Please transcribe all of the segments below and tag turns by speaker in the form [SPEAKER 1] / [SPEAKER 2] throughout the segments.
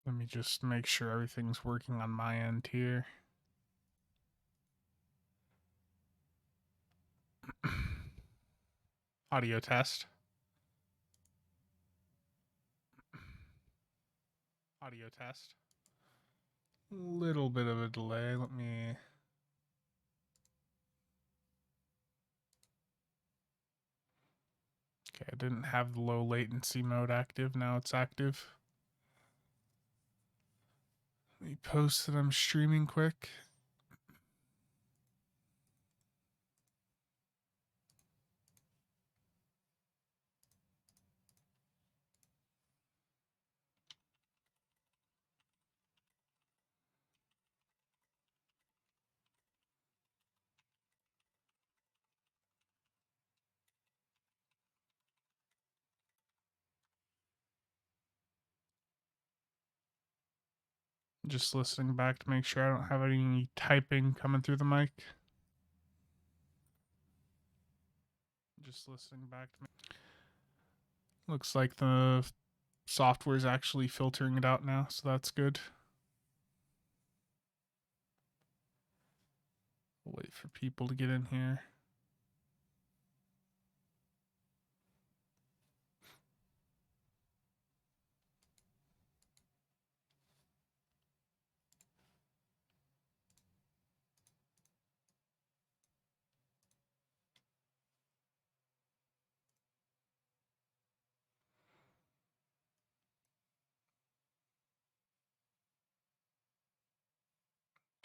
[SPEAKER 1] Let me just make sure everything's working on my end here. Audio test. Audio test. Little bit of a delay. Let me. Okay, I didn't have the low latency mode active. Now it's active. Let me post that I'm streaming quick. Just listening back to make sure I don't have any typing coming through the mic. Just listening back to. Looks like the software is actually filtering it out now, so that's good. We'll wait for people to get in here.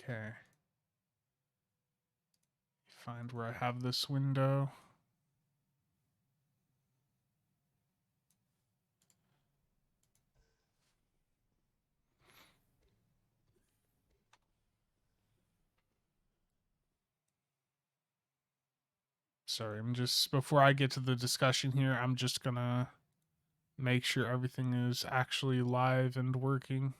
[SPEAKER 1] Okay. Find where I have this window. Sorry, I'm just, before I get to the discussion here, I'm just gonna make sure everything is actually live and working.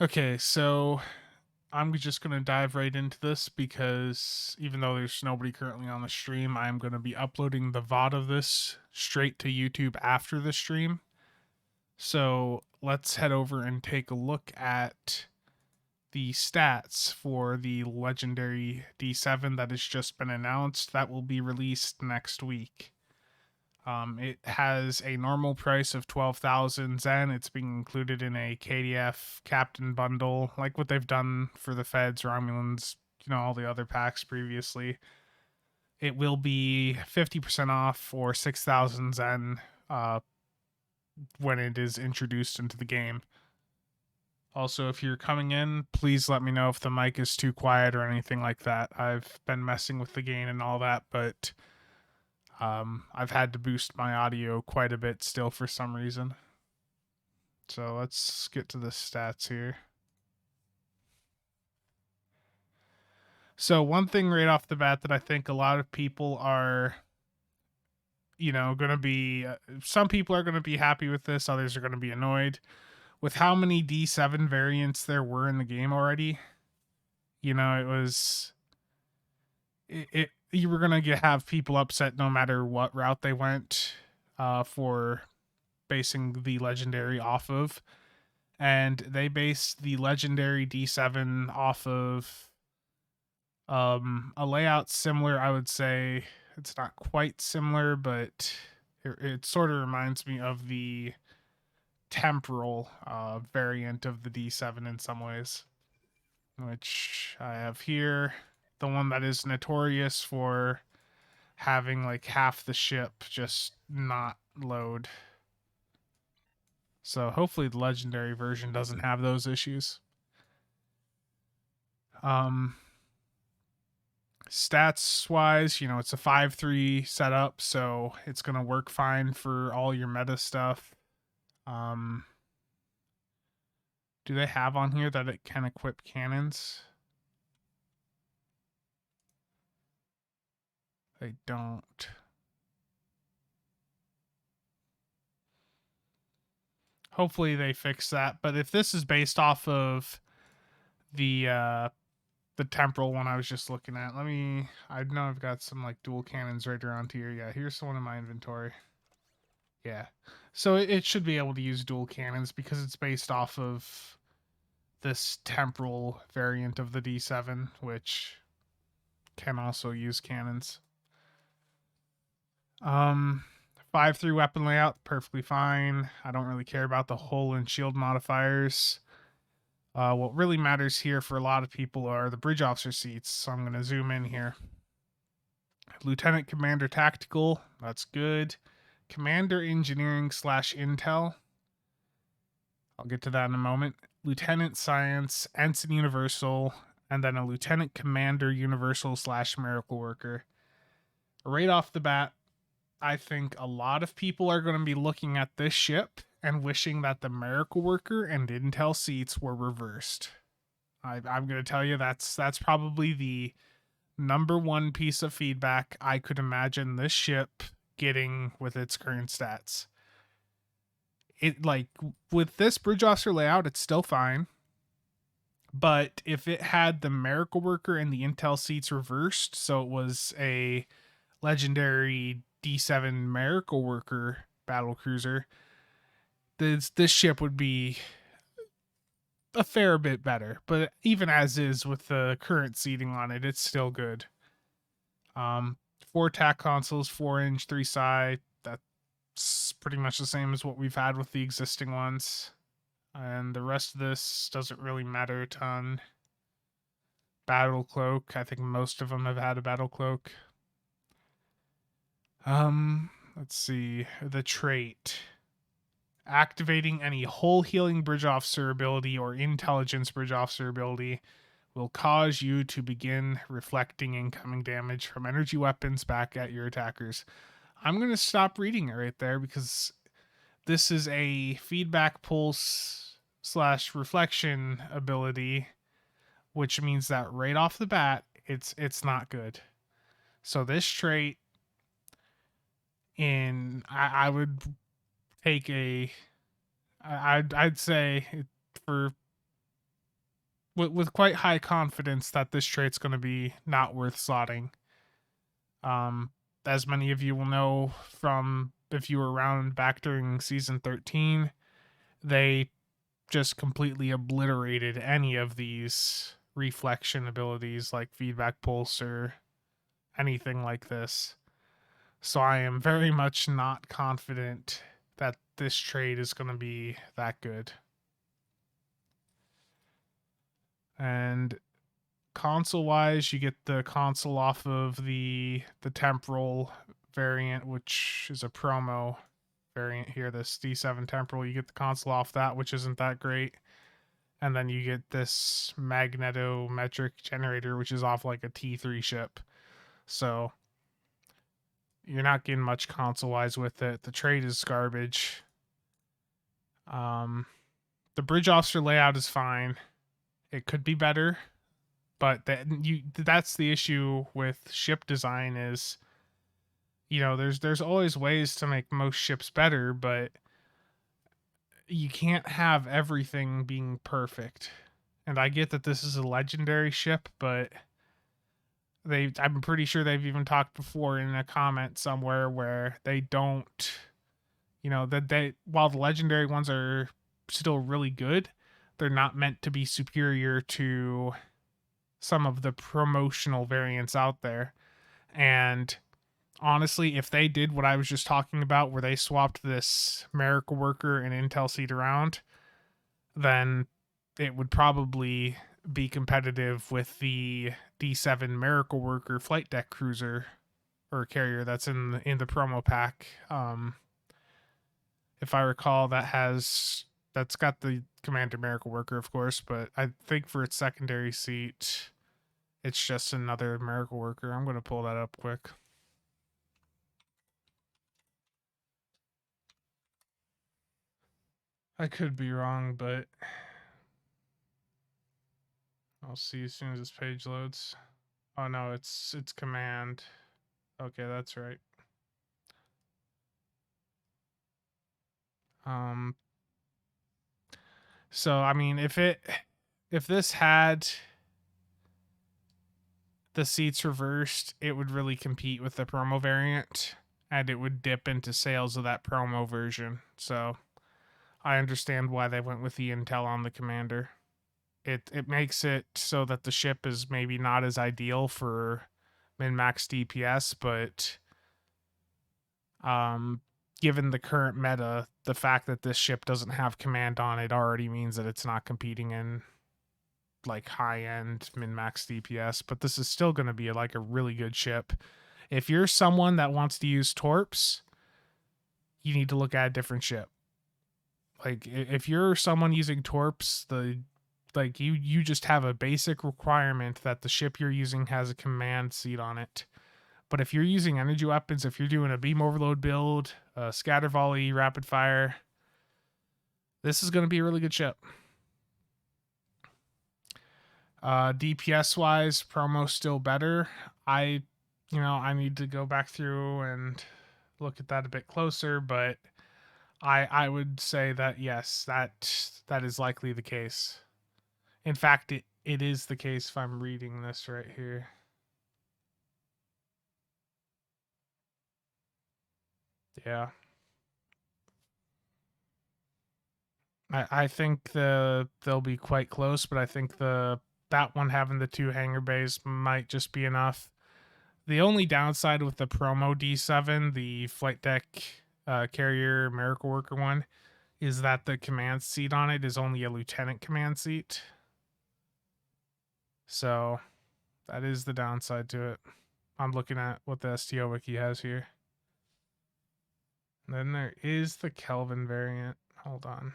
[SPEAKER 1] Okay, so I'm just going to dive right into this because even though there's nobody currently on the stream, I'm going to be uploading the VOD of this straight to YouTube after the stream. So let's head over and take a look at the stats for the legendary D7 that has just been announced. That will be released next week. It has a normal price of 12,000 Zen. It's being included in a KDF Captain bundle, like what they've done for the Feds, Romulans, all the other packs previously. It will be 50% off for 6,000 Zen when it is introduced into the game. Also, if you're coming in, please let me know if the mic is too quiet or anything like that. I've been messing with the gain and all that, but I've had to boost my audio quite a bit still for some reason. So let's get to the stats here. So one thing right off the bat that I think a lot of people are, going to be, some people are going to be happy with this, others are going to be annoyed with how many D7 variants there were in the game already. It was, you were going to have people upset no matter what route they went for basing the legendary off of. And they based the legendary D7 off of a layout similar, I would say. It's not quite similar, but it sort of reminds me of the temporal variant of the D7 in some ways, which I have here. The one that is notorious for having like half the ship just not load. So hopefully the legendary version doesn't have those issues. Stats wise, it's a 5-3 setup, so it's going to work fine for all your meta stuff. Do they have on here that it can equip cannons? They don't. Hopefully they fix that. But if this is based off of the the temporal one I was just looking at. I know I've got some like dual cannons right around here. Yeah, here's the one in my inventory. Yeah. So it should be able to use dual cannons because it's based off of this temporal variant of the D7, which can also use cannons. 5-3 weapon layout, perfectly fine. I don't really care about the hull and shield modifiers. What really matters here for a lot of people are the bridge officer seats. So I'm going to zoom in here. Lieutenant Commander Tactical, that's good. Commander Engineering / Intel, I'll get to that in a moment. Lieutenant Science, Ensign Universal, and then a Lieutenant Commander Universal / Miracle Worker. Right off the bat, I think a lot of people are going to be looking at this ship and wishing that the Miracle Worker and Intel seats were reversed. I'm going to tell you that's probably the number one piece of feedback I could imagine this ship getting with its current stats. It like with this bridge officer layout, it's still fine. But if it had the Miracle Worker and the Intel seats reversed, so it was a legendary D7 Miracle Worker battle cruiser, this ship would be a fair bit better. But even as is with the current seating on it, it's still good. 4 TAC consoles, 4-inch, 3 side. That's pretty much the same as what we've had with the existing ones. And the rest of this doesn't really matter a ton. Battle cloak. I think most of them have had a battle cloak. Let's see. The trait. Activating any hull healing bridge officer ability or intelligence bridge officer ability will cause you to begin reflecting incoming damage from energy weapons back at your attackers. I'm going to stop reading it right there because this is a feedback pulse / reflection ability, which means that right off the bat, it's not good. So this trait, I would take I'd say for with quite high confidence that this trait's going to be not worth slotting. As many of you will know from if you were around back during season 13, they just completely obliterated any of these reflection abilities like feedback pulse or anything like this. So I am very much not confident that this trade is going to be that good. And console wise, you get the console off of the temporal variant, which is a promo variant here, this D7 temporal. You get the console off that, which isn't that great. And then you get this magnetometric generator, which is off like a T3 ship. So you're not getting much console wise with it. The trade is garbage. The bridge officer layout is fine. It could be better, but that's the issue with ship design is, there's always ways to make most ships better, but you can't have everything being perfect. And I get that this is a legendary ship, but I'm pretty sure they've even talked before in a comment somewhere where they don't, that while the legendary ones are still really good, they're not meant to be superior to some of the promotional variants out there. And honestly, if they did what I was just talking about, where they swapped this Miracle Worker and Intel seat around, then it would probably be competitive with the D7 Miracle Worker flight deck cruiser or carrier that's in the promo pack. If I recall, that's got the Commander Miracle Worker, of course, but I think for its secondary seat, it's just another Miracle Worker. I'm going to pull that up quick. I could be wrong, but I'll see as soon as this page loads. Oh no, it's command. Okay, that's right. So I mean, if this had the seats reversed, it would really compete with the promo variant, and it would dip into sales of that promo version. So I understand why they went with the Intel on the Commander. It makes it so that the ship is maybe not as ideal for min max DPS, but um, given the current meta, the fact that this ship doesn't have command on it already means that it's not competing in like high end min max DPS. But this is still going to be like a really good ship. If you're someone that wants to use torps, you need to look at a different ship. Like if you're someone using torps, you just have a basic requirement that the ship you're using has a command seat on it. But if you're using energy weapons, if you're doing a beam overload build, scatter volley, rapid fire, this is going to be a really good ship. DPS wise, promo still better. I need to go back through and look at that a bit closer, but I would say that yes, that is likely the case. In fact, it is the case if I'm reading this right here. Yeah. I think they'll be quite close, but I think that one having the 2 hangar bays might just be enough. The only downside with the promo D7, the flight deck carrier miracle worker one, is that the command seat on it is only a lieutenant command seat. So that is the downside to it. I'm looking at what the STO wiki has here. And then there is the Kelvin variant. Hold on.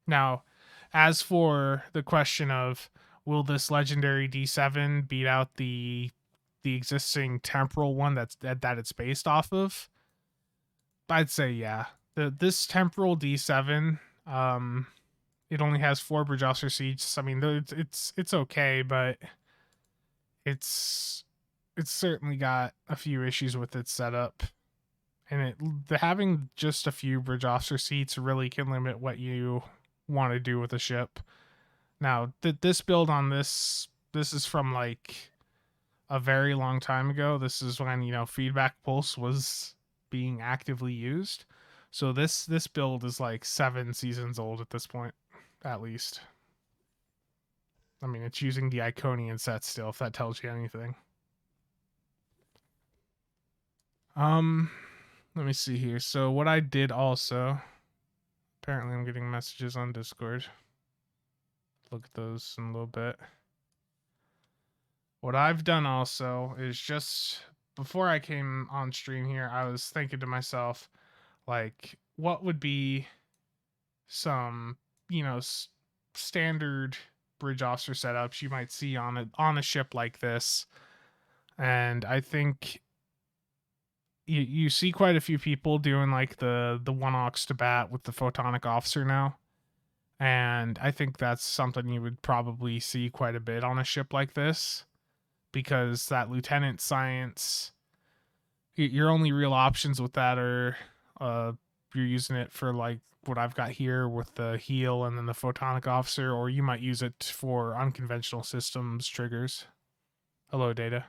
[SPEAKER 1] Now, as for the question of will this legendary D7 beat out the existing temporal one that it's based off of, I'd say yeah. This temporal D7, it only has 4 bridge officer seats. I mean, it's okay, but it's certainly got a few issues with its setup. And having just a few bridge officer seats really can limit what you want to do with a ship. Now, this build on this is from like a very long time ago. This is when, feedback pulse was being actively used. So this build is like 7 seasons old at this point, at least. I mean, it's using the Iconian set still, if that tells you anything. Let me see here. So what I did also, apparently I'm getting messages on Discord. Look at those in a little bit. What I've done also is just before I came on stream here, I was thinking to myself, like, what would be some, standard bridge officer setups you might see on a ship like this. And I think you see quite a few people doing like the 1 aux to bat with the photonic officer now. And I think that's something you would probably see quite a bit on a ship like this, because that lieutenant science, your only real options with that are you're using it for like what I've got here with the heal and then the photonic officer, or you might use it for unconventional systems triggers. Hello, Data.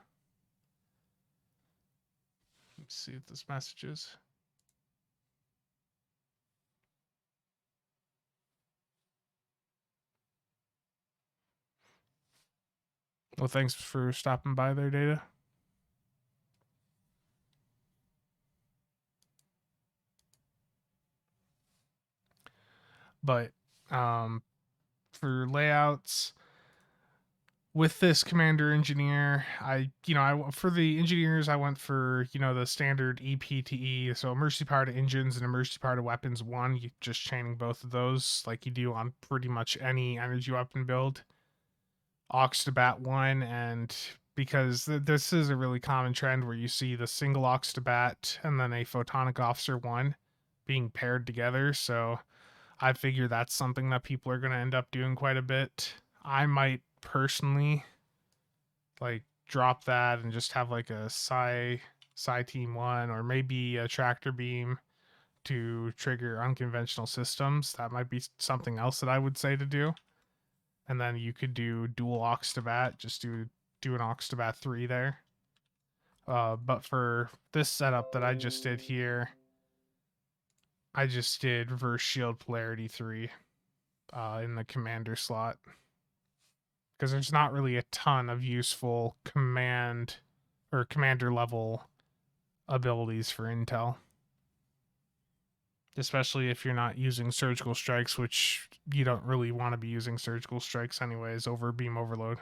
[SPEAKER 1] Let's see what this message is. Well, thanks for stopping by there, Data. But for layouts with this commander engineer, I for the engineers I went for the standard EPTE, so emergency power to engines and emergency power to weapons 1. You just chaining both of those like you do on pretty much any energy weapon build. Aux to bat 1, and because this is a really common trend where you see the single aux to bat and then a photonic officer 1 being paired together, so I figure that's something that people are going to end up doing quite a bit. I might personally like drop that and just have like a psi team 1, or maybe a tractor beam to trigger unconventional systems. That might be something else that I would say to do. and then you could do dual aux to bat, just do an aux to bat 3 there. But for this setup that I just did here, I just did reverse shield polarity 3 in the commander slot, because there's not really a ton of useful command or commander level abilities for intel, especially if you're not using surgical strikes, which you don't really want to be using surgical strikes anyways over beam overload.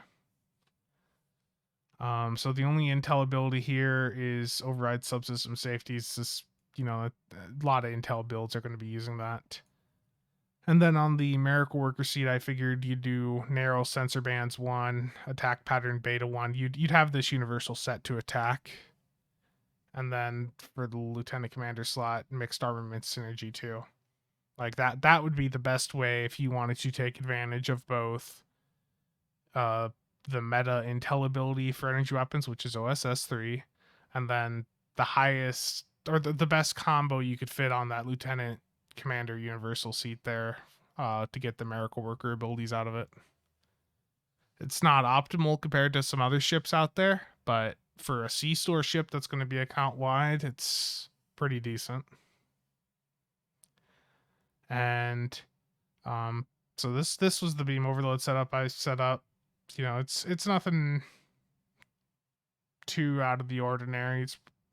[SPEAKER 1] So the only intel ability here is override subsystem safeties. This, a lot of intel builds are going to be using that. And then on the Miracle Worker seat, I figured you'd do narrow sensor bands 1, attack pattern beta 1. You'd have this universal set to attack. And then for the Lieutenant Commander slot, mixed armament synergy 2. Like that would be the best way if you wanted to take advantage of both the meta intel ability for energy weapons, which is OSS 3, and then the highest or the best combo you could fit on that Lieutenant Commander universal seat there to get the Miracle Worker abilities out of it. It's not optimal compared to some other ships out there, but for a C-store ship that's going to be account wide, it's pretty decent. And so this was the beam overload setup I set up. It's nothing too out of the ordinary.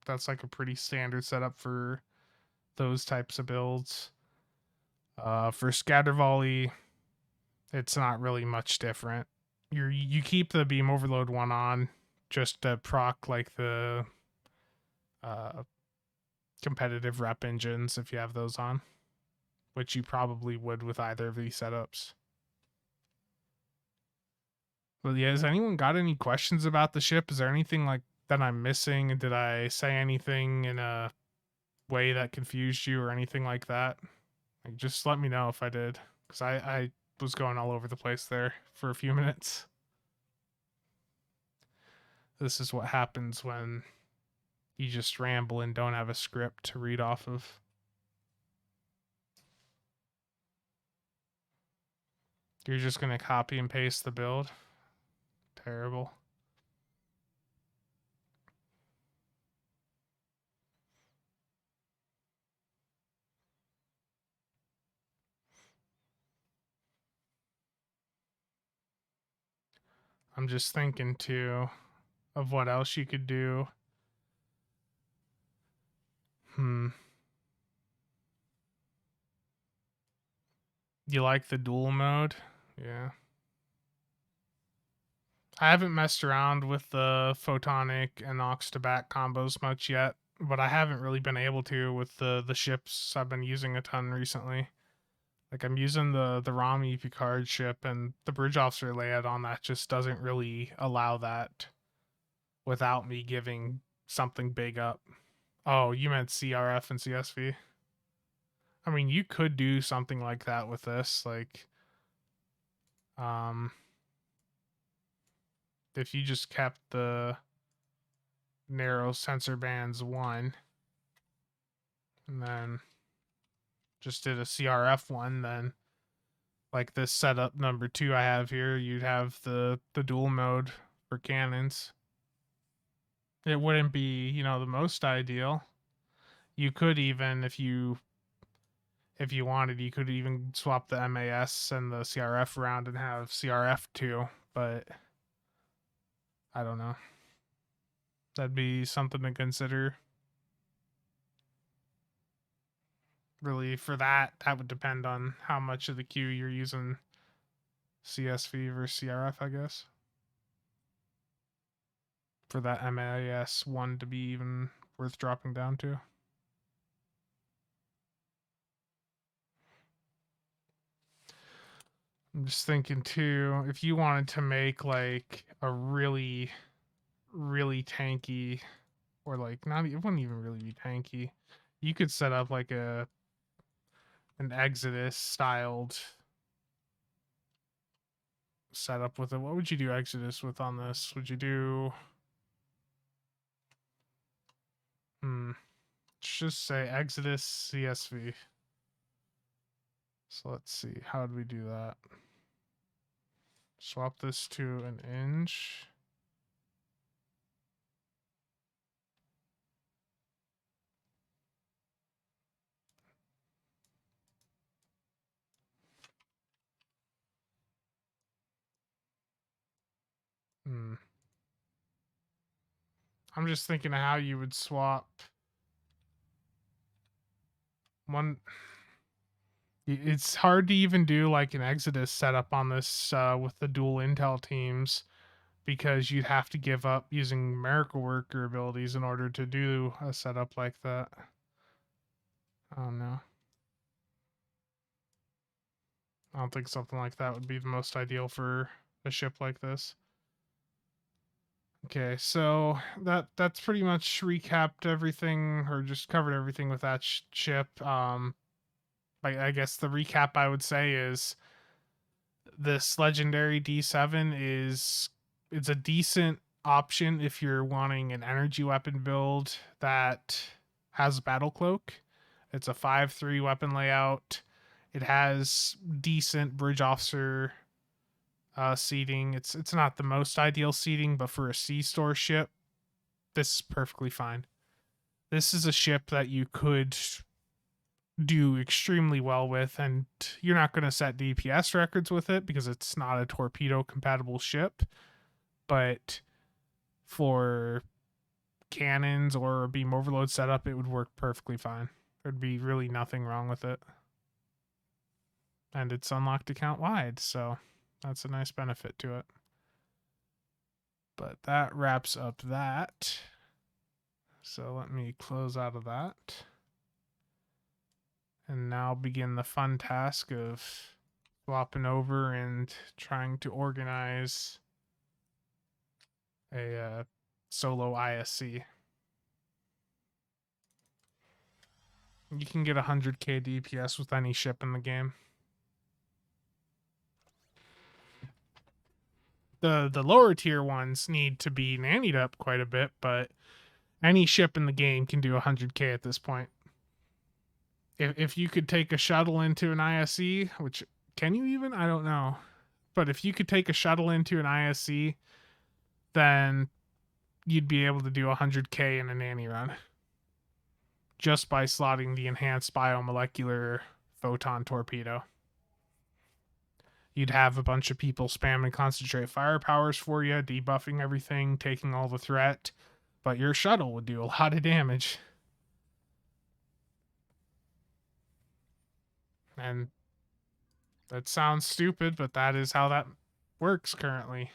[SPEAKER 1] That's like a pretty standard setup for those types of builds. For scatter volley, it's not really much different. You keep the beam overload one on just to proc like the competitive rep engines if you have those on, which you probably would with either of these setups. But yeah, has anyone got any questions about the ship? Is there anything like that I'm missing? Did I say anything in a way that confused you or anything like that? Like, just let me know if I did, because I was going all over the place there for a few minutes. This is what happens when you just ramble and don't have a script to read off of. You're just going to copy and paste the build? Terrible. I'm just thinking too of what else you could do. You like the dual mode? Yeah. I haven't messed around with the photonic and aux to bat combos much yet, but I haven't really been able to with the ships I've been using a ton recently. Like, I'm using the Rami Picard ship, and the bridge officer layout on that just doesn't really allow that without me giving something big up. Oh, you meant CRF and CSV? I mean, you could do something like that with this, like, if you just kept the narrow sensor bands 1 and then just did a CRF 1, then like this setup number 2 I have here, you'd have the dual mode for cannons. It wouldn't be, the most ideal. You could even, if you wanted, you could even swap the MAS and the CRF around and have CRF 2, but I don't know. That'd be something to consider. Really, for that would depend on how much of the queue you're using CSV versus CRF, I guess. For that MAS 1 to be even worth dropping down to. I'm just thinking too, if you wanted to make like a really, really tanky, or like not, it wouldn't even really be tanky. You could set up like an Exodus styled setup with it. What would you do Exodus with on this? Would you do? Let's just say Exodus CSV. So let's see, how would we do that? Swap this to an inch. I'm just thinking of how you would swap one. It's hard to even do like an Exodus setup on this with the dual Intel teams because you'd have to give up using Miracle Worker abilities in order to do a setup like that. Oh no. I don't think something like that would be the most ideal for a ship like this. Okay, so that's pretty much recapped everything, or just covered everything with that ship. I guess the recap I would say is this legendary D7 it's a decent option if you're wanting an energy weapon build that has battle cloak. It's a 5-3 weapon layout. It has decent bridge officer seating. It's not the most ideal seating, but for a C store ship, this is perfectly fine. This is a ship that you could do extremely well with, and you're not going to set DPS records with it because it's not a torpedo compatible ship, but for cannons or a beam overload setup, it would work perfectly fine. There'd be really nothing wrong with it. And it's unlocked account wide, so that's a nice benefit to it. But that wraps up that. So let me close out of that. And now begin the fun task of swapping over and trying to organize a solo ISE. You can get 100k DPS with any ship in the game. The lower tier ones need to be nannied up quite a bit, but any ship in the game can do 100k at this point. If you could take a shuttle into an ISE, which can you even? I don't know. But if you could take a shuttle into an ISE, then you'd be able to do 100k in a nanny run just by slotting the enhanced biomolecular photon torpedo. You'd have a bunch of people spamming concentrate fire powers for you, debuffing everything, taking all the threat, but your shuttle would do a lot of damage. And that sounds stupid, but that is how that works currently.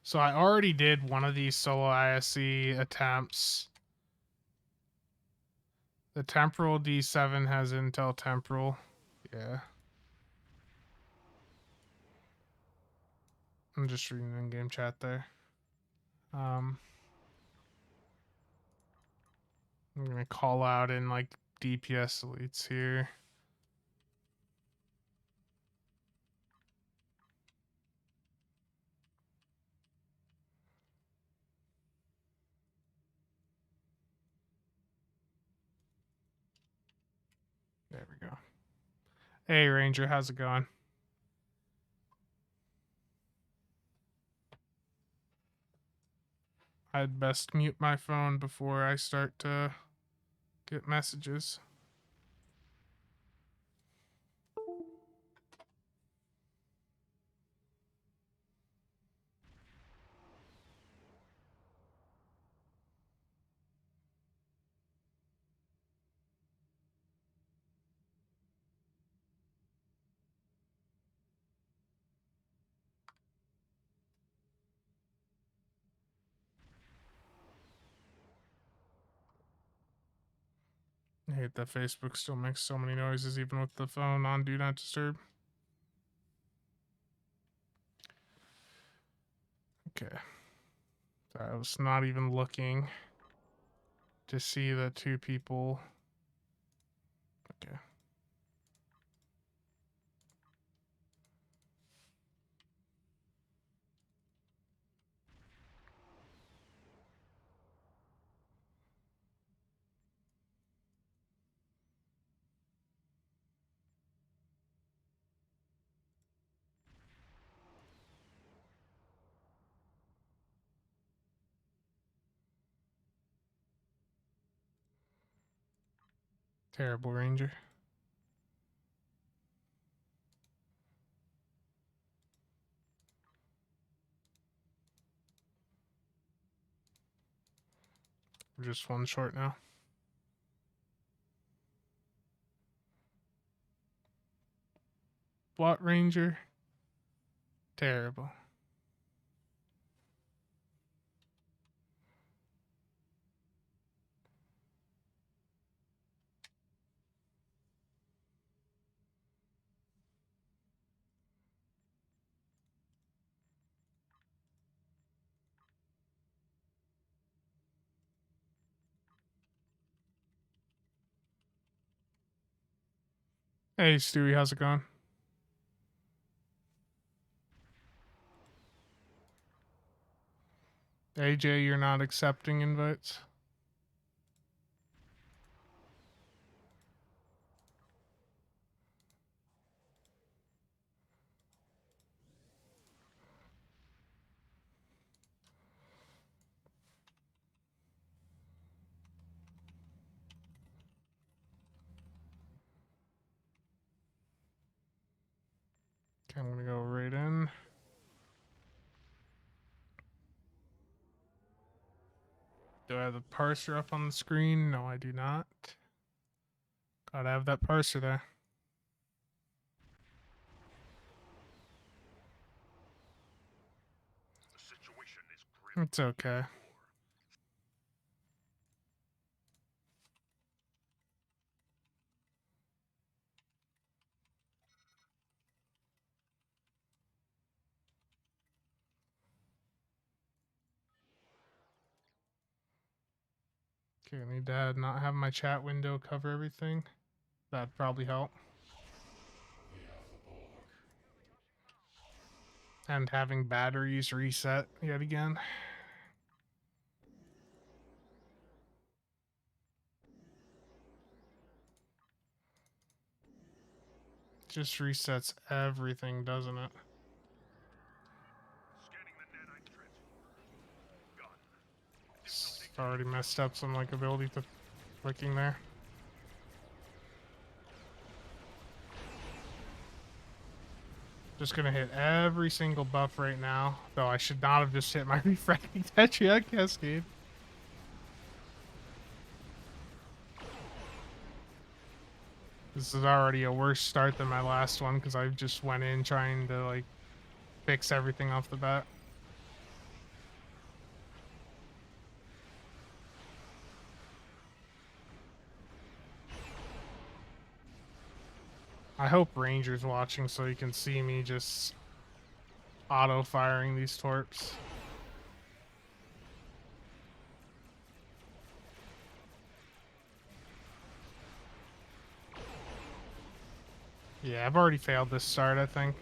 [SPEAKER 1] So I already did one of these solo ISE attempts. The temporal D7 has Intel temporal. Yeah. I'm just reading in-game chat there. I'm gonna call out in like DPS elites here. There we go. Hey Ranger, how's it going? I'd best mute my phone before I start to get messages. I hate that Facebook still makes so many noises even with the phone on Do Not Disturb. Okay. So I was not even looking to see the two people. Okay. Terrible Ranger. We're just one short now. What Ranger? Terrible. Hey Stewie, how's it going? AJ, you're not accepting invites? Okay, I'm gonna go right in. Do I have the parser up on the screen? No, I do not. Gotta have that parser there. It's okay. Okay, I need to not have my chat window cover everything. That'd probably help. And having batteries reset yet again. Just resets everything, doesn't it? It's already messed up some like ability to clicking there. Just gonna hit every single buff right now. Though I should not have just hit my refracting Tetriac Cascade. This is already a worse start than my last one because I just went in trying to like fix everything off the bat. I hope Ranger's watching so he can see me just auto-firing these torps. Yeah, I've already failed this start, I think.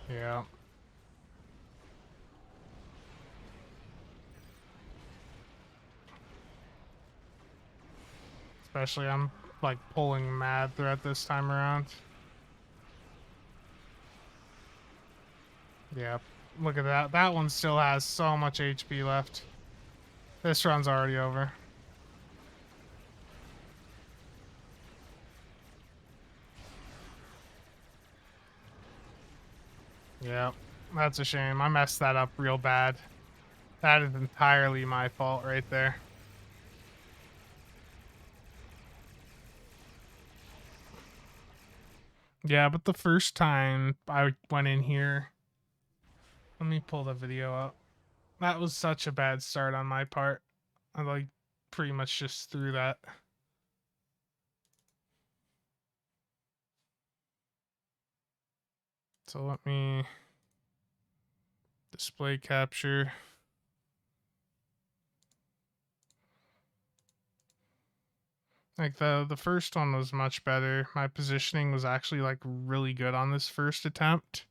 [SPEAKER 1] Yeah. Especially I'm like pulling mad threat this time around. Yeah. Look at that. That one still has so much HP left. This run's already over. Yeah, that's a shame. I messed that up real bad. That is entirely my fault right there. Yeah, but the first time I went in here, let me pull the video up. That was such a bad start on my part. I like pretty much just threw that. So let me display capture. Like the first one was much better. My positioning was actually like really good on this first attempt.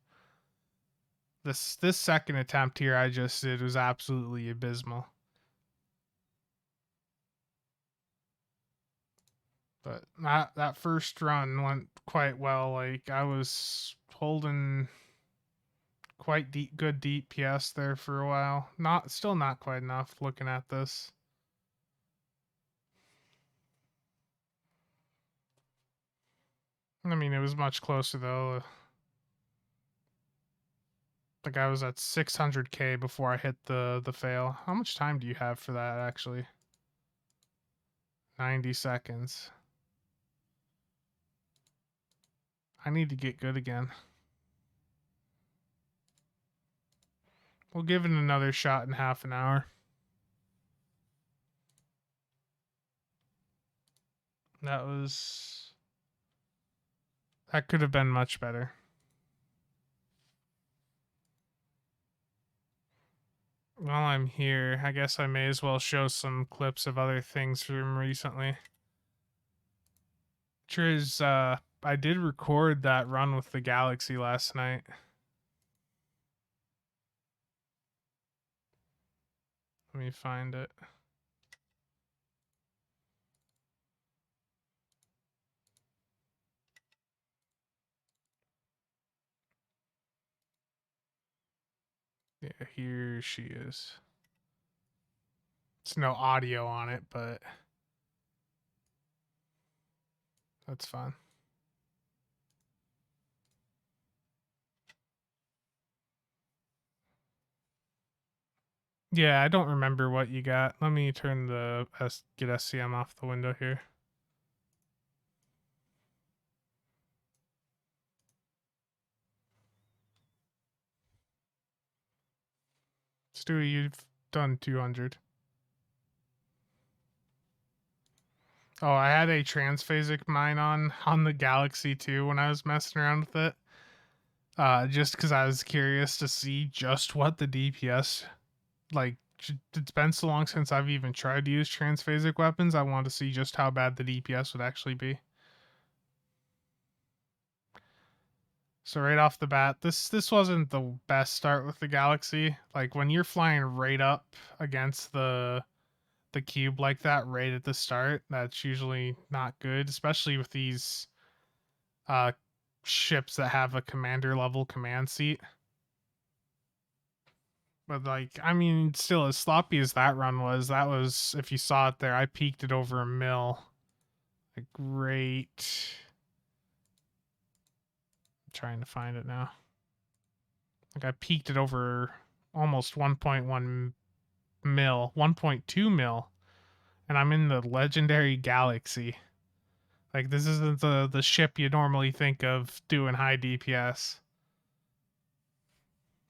[SPEAKER 1] This second attempt here I just did was absolutely abysmal. But that first run went quite well. Like I was holding quite good DPS there for a while. Still not quite enough looking at this. I mean, it was much closer though. Like I was at 600k before I hit the fail. How much time do you have for that actually? 90 seconds. I need to get good again. We'll give it another shot in half an hour. That could have been much better. While I'm here, I guess I may as well show some clips of other things from recently. I did record that run with the Galaxy last night. Let me find it. Yeah, here she is. It's no audio on it, but that's fine. Yeah, I don't remember what you got. Let me turn get SCM off the window here. Stewie, you've done 200. Oh, I had a transphasic mine on the Galaxy 2 when I was messing around with it. Just because I was curious to see just what the DPS, like, it's been so long since I've even tried to use transphasic weapons. I wanted to see just how bad the DPS would actually be. So right off the bat, this wasn't the best start with the Galaxy. Like when you're flying right up against the cube like that right at the start, that's usually not good, especially with these uh ships that have a commander level command seat. But like, I mean, still as sloppy as that was, if you saw it there, I peaked it over a mil. Like great. I'm trying to find it now. Like I peaked it over almost 1.1 mil, 1.2 mil, and I'm in the legendary Galaxy. Like this isn't the ship you normally think of doing high DPS.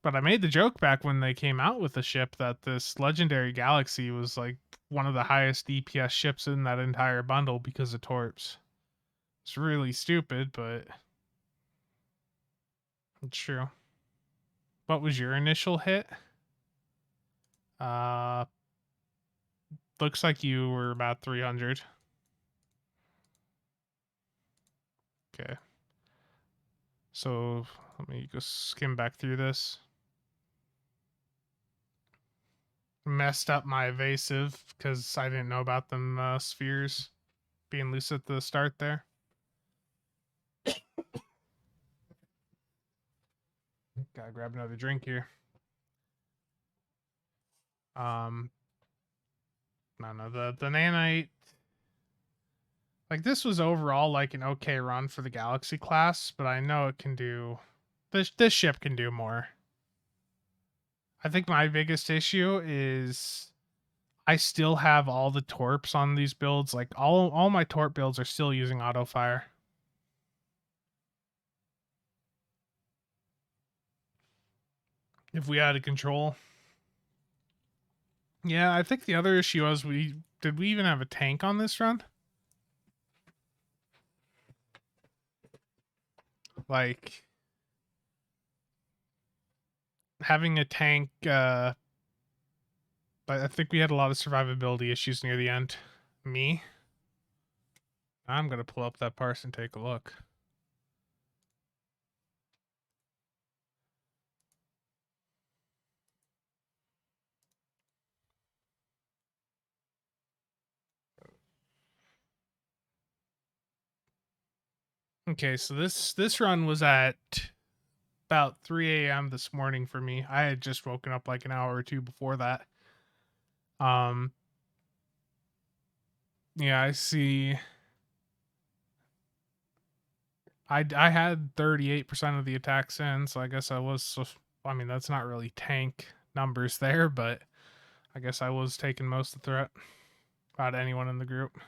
[SPEAKER 1] But I made the joke back when they came out with the ship that this legendary Galaxy was like one of the highest DPS ships in that entire bundle because of torps. It's really stupid, but it's true. What was your initial hit? Uh Looks like you were about 300. Okay. So let me go skim back through this. Messed up my evasive because I didn't know about them spheres being loose at the start there. Gotta grab another drink here. No, the nanite. Like this was overall like an okay run for the Galaxy class, but I know it can do. This ship can do more. I think my biggest issue is I still have all the torps on these builds. Like all my torp builds are still using auto fire. If we had a control. Yeah, I think the other issue was we even have a tank on this run? Like having a tank but I think we had a lot of survivability issues near the end. Me? I'm gonna pull up that parse and take a look. Okay, so this run was at about 3 a.m. this morning for me. I had just woken up like an hour or two before that. Um, yeah, I see. I had 38% of the attacks in, so I guess I was. I mean, that's not really tank numbers there, but I guess I was taking most of the threat out of anyone in the group.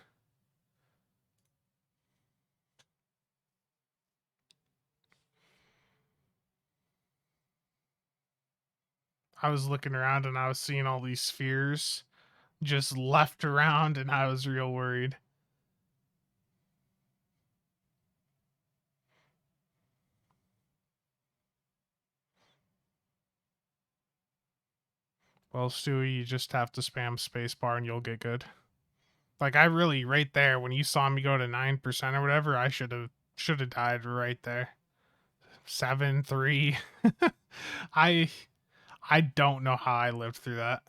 [SPEAKER 1] I was looking around and I was seeing all these spheres just left around, and I was real worried. Well, Stewie, you just have to spam spacebar and you'll get good. Like I really right there when you saw me go to 9% or whatever, I should have died right there. 7-3. I I don't know how I lived through that.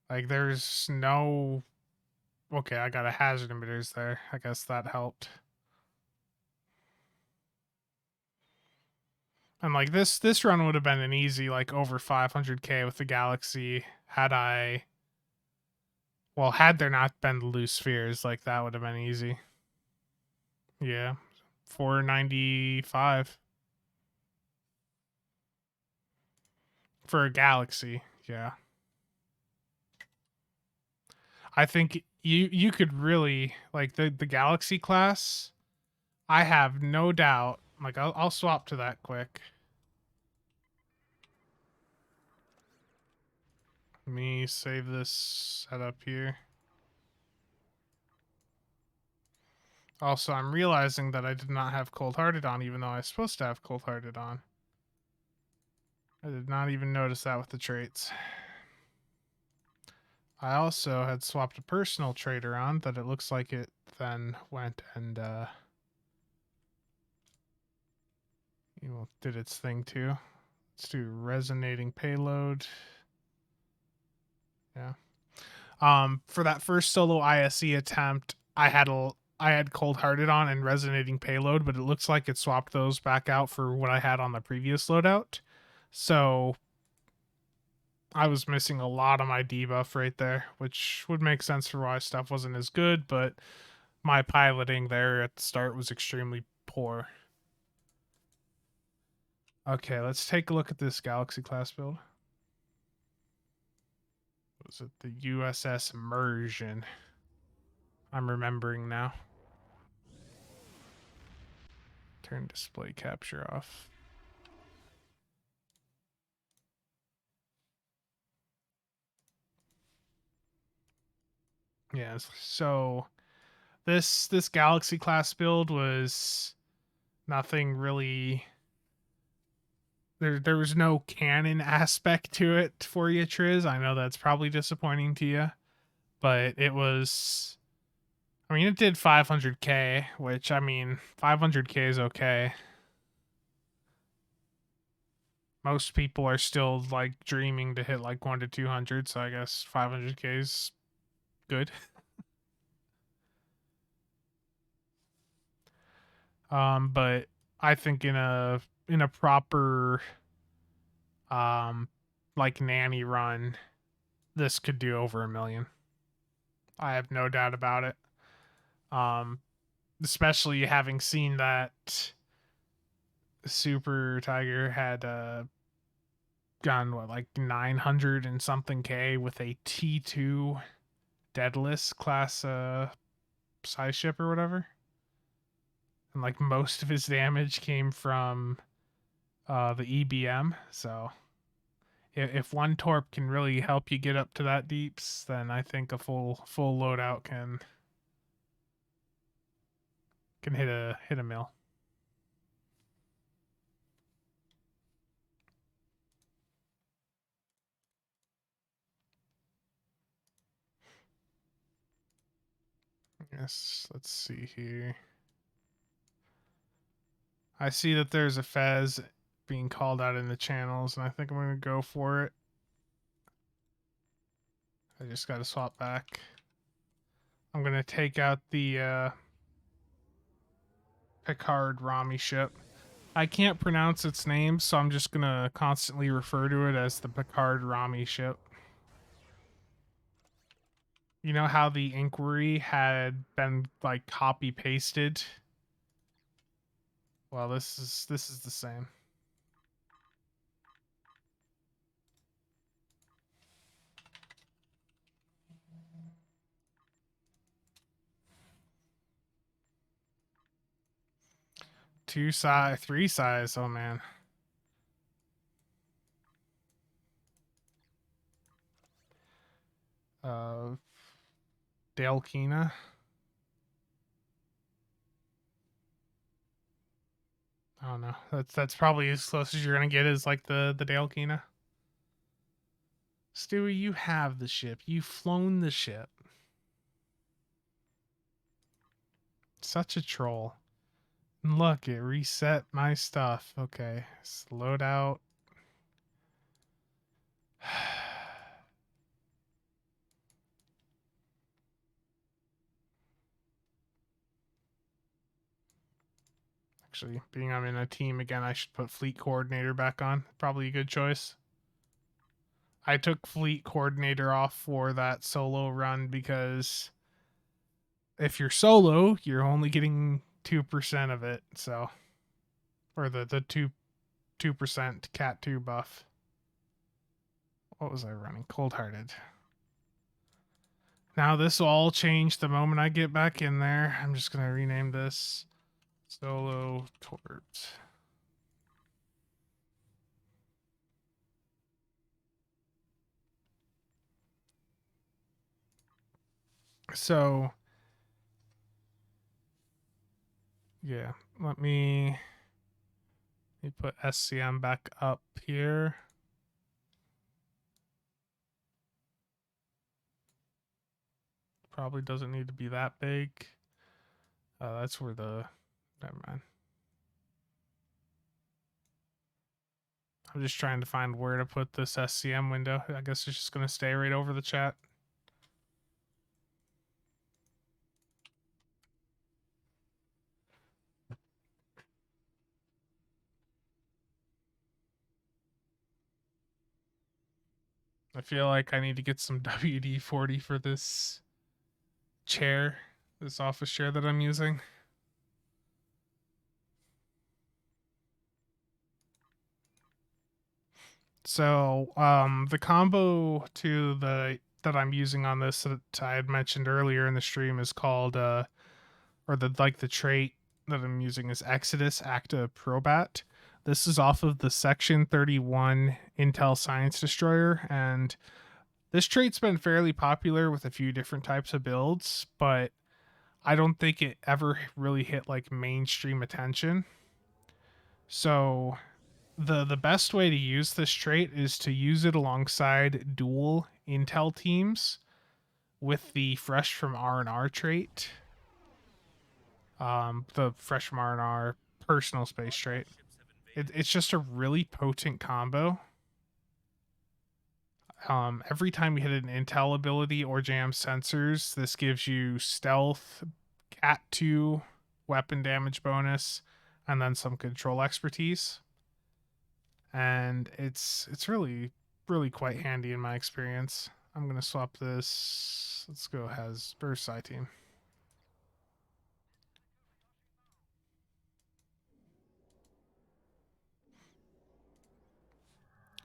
[SPEAKER 1] Like there's no okay, I got a hazard emitters there. I guess that helped. And like this run would have been an easy like over 500k with the galaxy had there not been the loose spheres, like that would have been easy. Yeah. 495 for a galaxy. Yeah. I think you could really like the galaxy class. I have no doubt. Like I'll swap to that quick. Let me save this setup here. Also, I'm realizing that I did not have Cold Hearted on, even though I was supposed to have Cold Hearted on. I did not even notice that with the traits. I also had swapped a personal trait around that it looks like it then went and did its thing too. Let's do resonating payload. Yeah. For that first solo ISE attempt, I had Cold Hearted on and Resonating Payload, but it looks like it swapped those back out for what I had on the previous loadout. So I was missing a lot of my debuff right there, which would make sense for why stuff wasn't as good, but my piloting there at the start was extremely poor. Okay, let's take a look at this Galaxy class build. Was it the USS Immersion? I'm remembering now. Turn display capture off. Yeah, so this Galaxy class build was nothing really. There was no canon aspect to it for you, Triz. I know that's probably disappointing to you, but it was. I mean, it did 500k, which I mean, 500k is okay. Most people are still like dreaming to hit like 1 to 200, so I guess 500k is good. But I think in a proper like nanny run, this could do over 1 million. I have no doubt about it. Um, especially having seen that Super Tiger had gone like 900 and something k with a T2 Deadless class size ship or whatever. And like most of his damage came from the EBM. So if one torp can really help you get up to that deeps, then I think a full loadout can hit a mill. Yes, let's see here. I see that there's a Fez being called out in the channels, and I think I'm going to go for it. I just got to swap back. I'm going to take out the Picard Rami ship. I can't pronounce its name, so I'm just going to constantly refer to it as the Picard Rami ship. You know how the inquiry had been like copy pasted Well, this is the same. Two size, three size. Oh man. Dale Keena. I don't know. That's probably as close as you're gonna get is like the Dale Keena. Stewie, you have the ship. You've flown the ship. Such a troll. And look, it reset my stuff. Okay, load out. Actually, being I'm in a team again, I should put fleet coordinator back on. Probably a good choice. I took fleet coordinator off for that solo run because if you're solo, you're only getting 2% of it. So, or the 2% cat 2 buff. What was I running? Cold hearted. Now this will all change the moment I get back in there. I'm just gonna rename this Solo Tort. So yeah, let me put SCM back up here. Probably doesn't need to be that big. That's where the, never mind. I'm just trying to find where to put this SCM window. I guess it's just going to stay right over the chat. I feel like I need to get some WD-40 for this chair, this office chair that I'm using. So, the combo to the that I'm using on this that I had mentioned earlier in the stream is called or the trait that I'm using is Exodus Acta Probat. This is off of the Section 31 Intel Science Destroyer, and this trait's been fairly popular with a few different types of builds, but I don't think it ever really hit like mainstream attention. So the best way to use this trait is to use it alongside dual Intel teams with the Fresh from R&R trait. The Fresh from R&R personal space trait. It's just a really potent combo. Every time you hit an Intel ability or jam sensors, this gives you stealth, Cat 2, weapon damage bonus, and then some control expertise. And it's really quite handy in my experience. I'm gonna swap this. Let's go has Burst Side Team.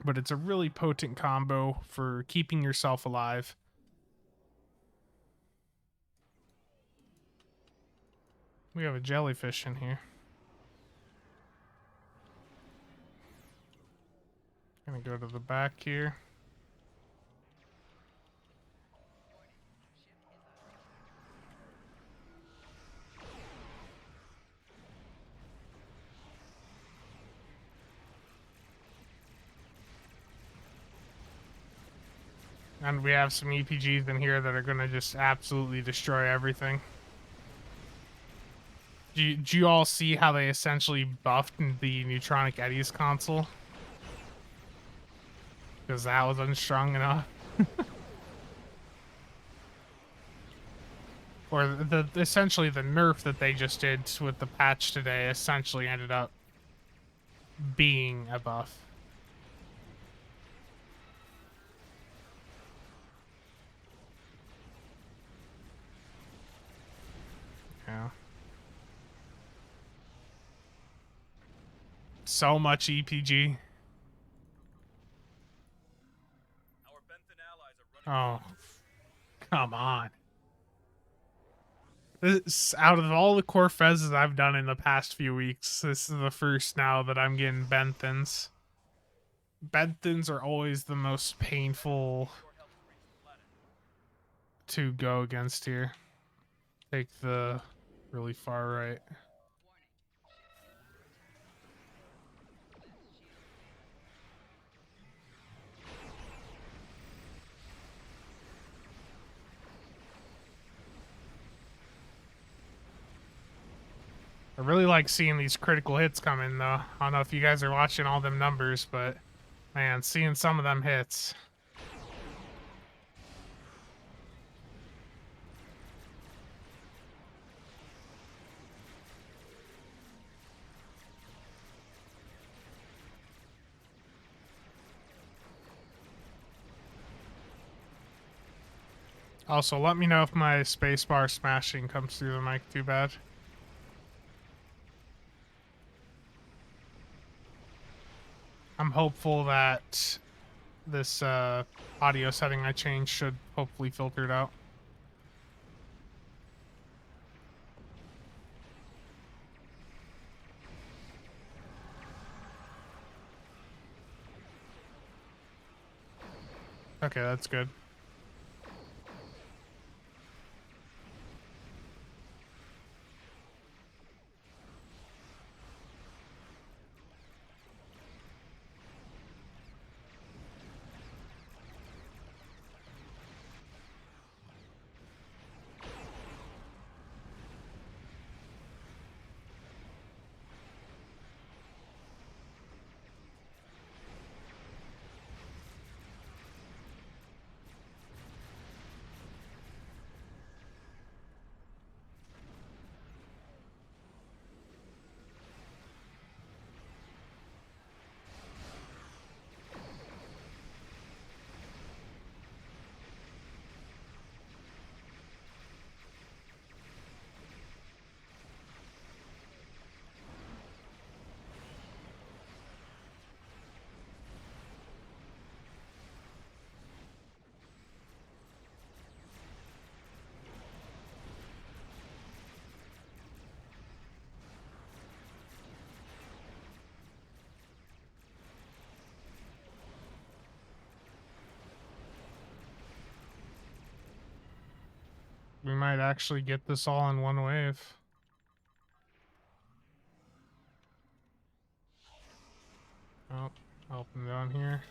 [SPEAKER 1] But it's a really potent combo for keeping yourself alive. We have a jellyfish in here. Gonna go to the back here. And we have some EPGs in here that are gonna just absolutely destroy everything. Do you all see how they essentially buffed the Neutronic Eddies console? Because that was unstrong enough. Or essentially the nerf that they just did with the patch today essentially ended up being a buff. Yeah. So much EPG. Oh, come on. This, out of all the core fezzes I've done in the past few weeks, this is the first now that I'm getting Benthans. Benthans are always the most painful to go against here. Take the really far right. I really like seeing these critical hits come in, though. I don't know if you guys are watching all them numbers, but man, seeing some of them hits. Also, let me know if my spacebar smashing comes through the mic too bad. I'm hopeful that this audio setting I changed should hopefully filter it out. Okay, that's good. We might actually get this all in one wave. Oh, help him down here.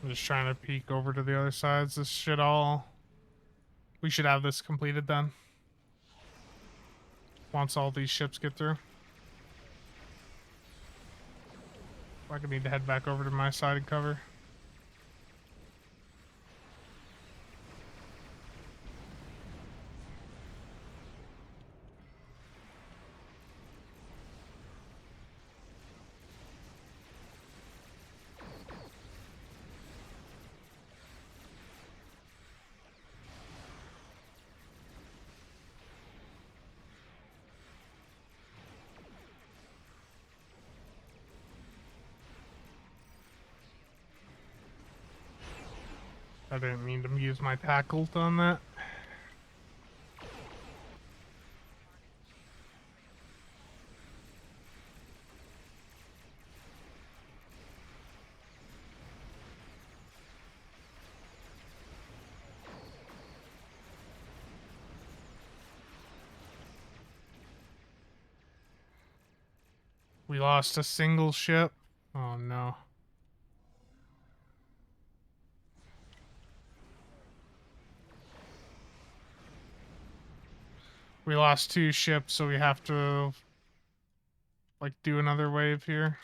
[SPEAKER 1] I'm just trying to peek over to the other sides. This should all... We should have this completed then. Once all these ships get through. I'm gonna need to head back over to my side and cover. I didn't mean to use my tackle on that. We lost a single ship. Oh no. We lost 2 ships, so we have to like do another wave here.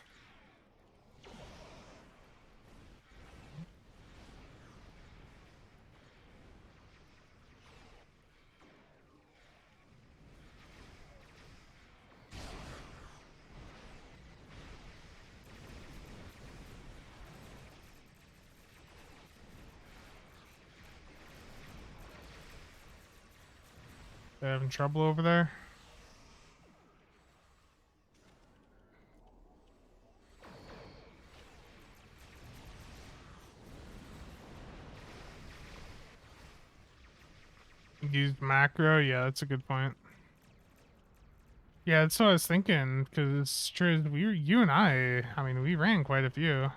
[SPEAKER 1] They having trouble over there? Used macro? Yeah, that's a good point. Yeah, that's what I was thinking, because it's true, you and I mean, we ran quite a few.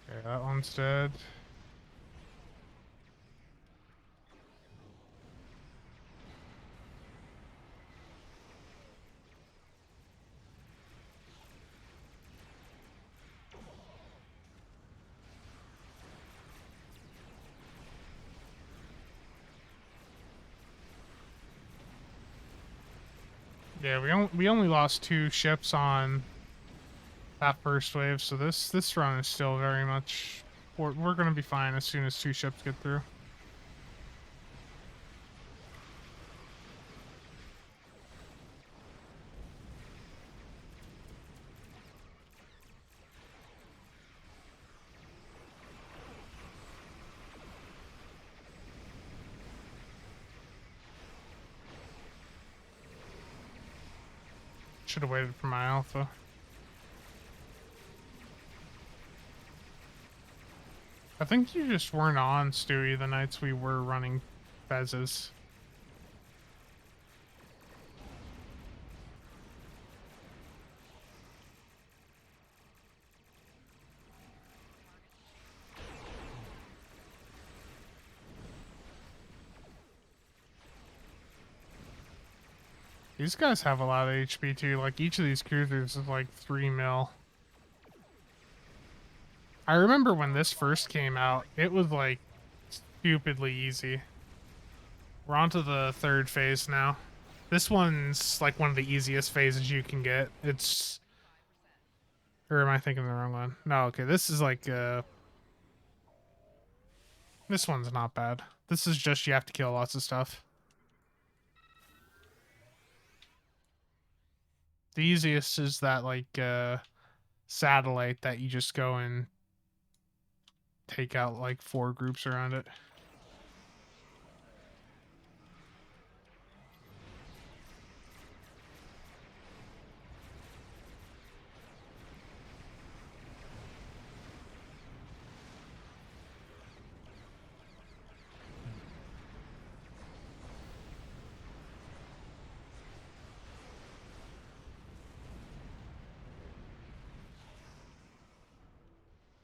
[SPEAKER 1] Okay, that one's dead. Yeah, we only lost 2 ships on that first wave, so this run is still very much we're gonna be fine as soon as 2 ships get through. Should have waited for my alpha. I think you just weren't on, Stewie, the nights we were running Fezes. These guys have a lot of HP too, like each of these cruisers is like 3 mil. I remember when this first came out, it was like stupidly easy. We're on to the 3rd phase now. This one's like one of the easiest phases you can get. It's... Or am I thinking the wrong one? No, okay, this is like, this one's not bad. This is just you have to kill lots of stuff. The easiest is that, like, satellite that you just go and take out, like, 4 groups around it.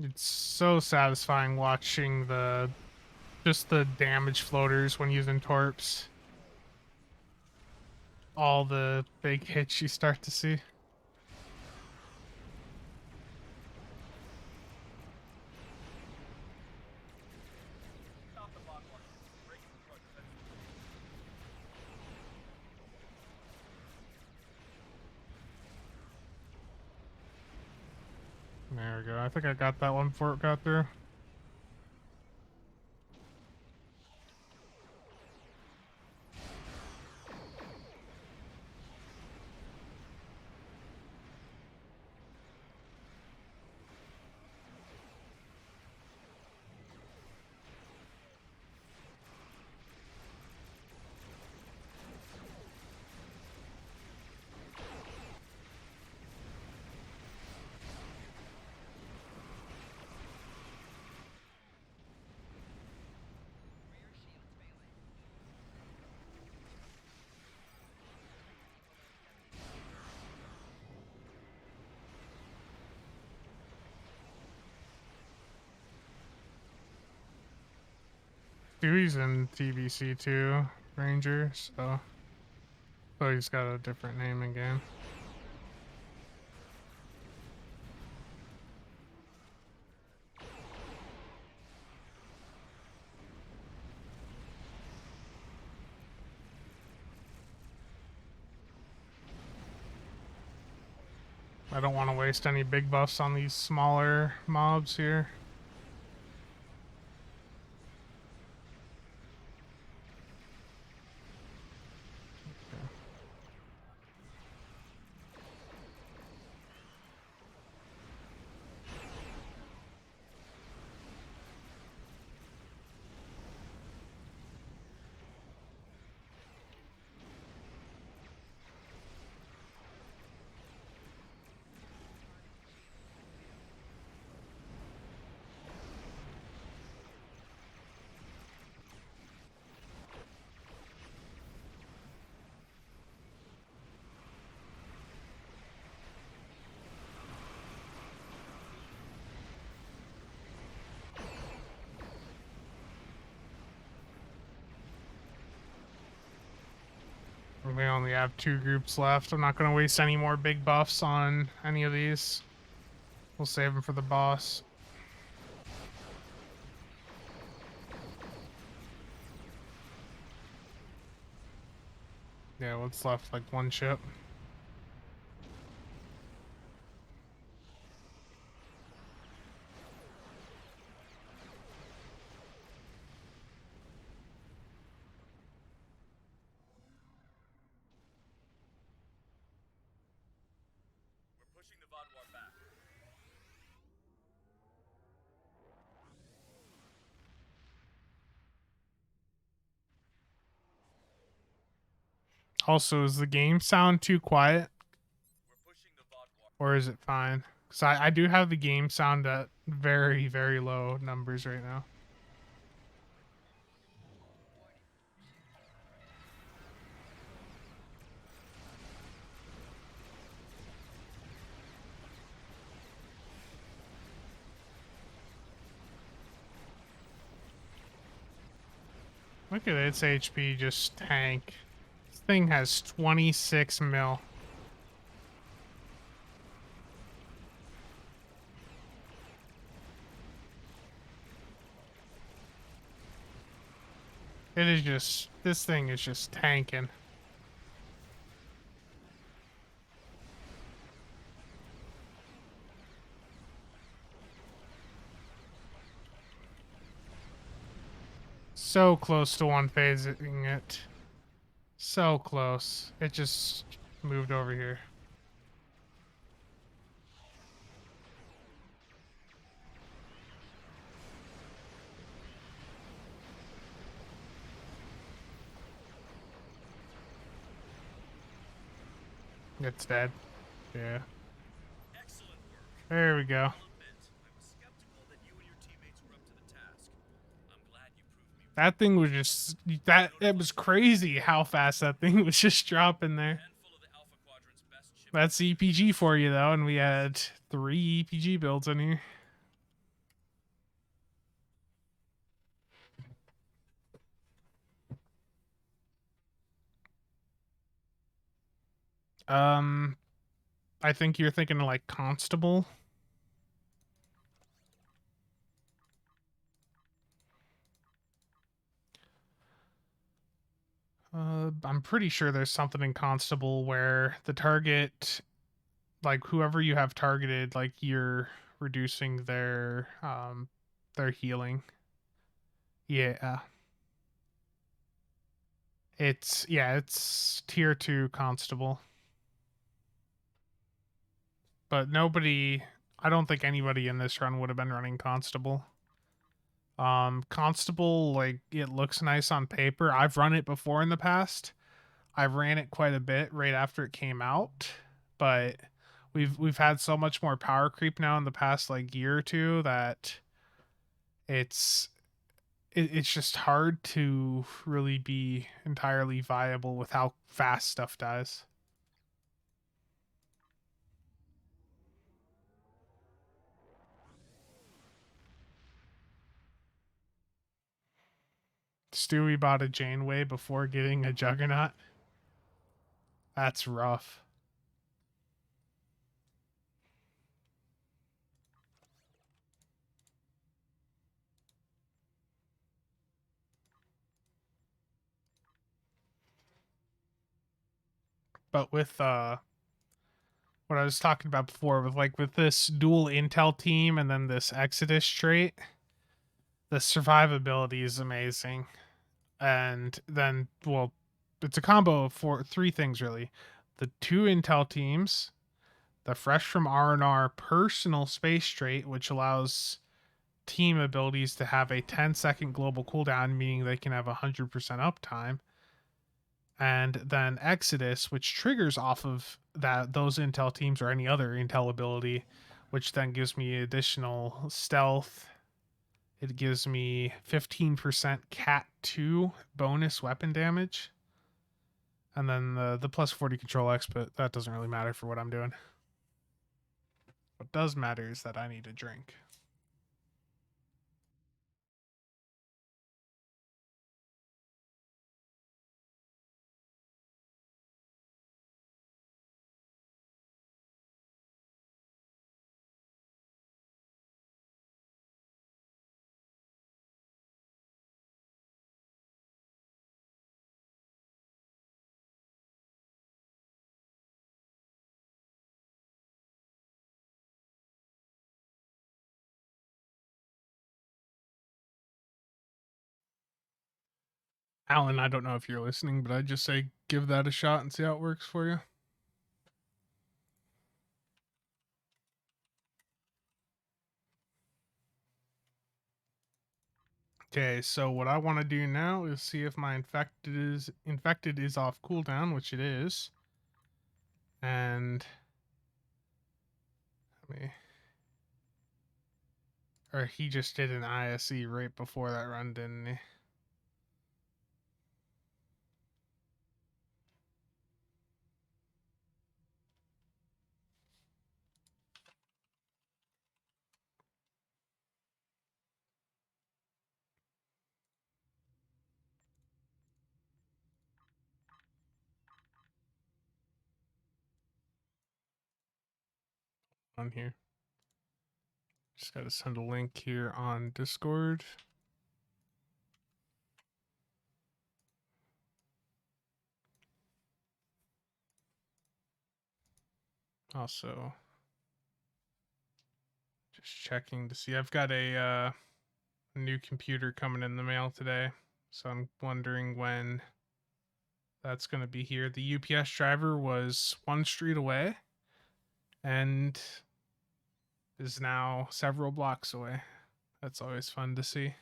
[SPEAKER 1] It's so satisfying watching just the damage floaters when using torps. All the big hits you start to see. There we go. I think I got that one before it got through. Dewey's in TBC too, Ranger, so he's got a different name in game. I don't want to waste any big buffs on these smaller mobs here. We only have 2 groups left. I'm not going to waste any more big buffs on any of these. We'll save them for the boss. Yeah, what's left? Like 1 ship. Also, is the game sound too quiet? Or is it fine? Because I do have the game sound at very, very low numbers right now. Look at its HP just tank. This thing has 26 mil. It is just, this thing is just tanking. So close to one phasing it. So close. It just moved over here. It's dead. Yeah. There we go. That thing was just it was crazy how fast that thing was just dropping there. That's EPG for you though, and we had 3 EPG builds in here. I think you're thinking of like Constable. I'm pretty sure there's something in Constable where the target, like whoever you have targeted, like you're reducing their healing. Yeah. It's tier 2 Constable. But nobody, I don't think anybody in this run would have been running Constable. Constable, like, it looks nice on paper. I've run it before in the past. I ran it quite a bit right after it came out, but we've had so much more power creep now in the past like year or two that it's it's just hard to really be entirely viable with how fast stuff dies. Stewie bought a Janeway before getting a Juggernaut. That's rough. But with what I was talking about before, with this dual intel team and then this Exodus trait, the survivability is amazing. And then, well, it's a combo of 3 things really: the 2 intel teams, the fresh from R&R personal space trait, which allows team abilities to have a 10-second global cooldown, meaning they can have 100% uptime, and then Exodus, which triggers off of those intel teams or any other intel ability, which then gives me additional stealth. It gives me 15% Cat 2 bonus weapon damage. And then the plus 40 control X, but that doesn't really matter for what I'm doing. What does matter is that I need a drink. Alan, I don't know if you're listening, but I'd just say give that a shot and see how it works for you. Okay, so what I want to do now is see if my infected is off cooldown, which it is. And let me, or he just did an ISE right before that run, didn't he? On here. Just got to send a link here on Discord. Also, just checking to see. I've got a new computer coming in the mail today, so I'm wondering when that's going to be here. The UPS driver was one street away and is now several blocks away. That's always fun to see.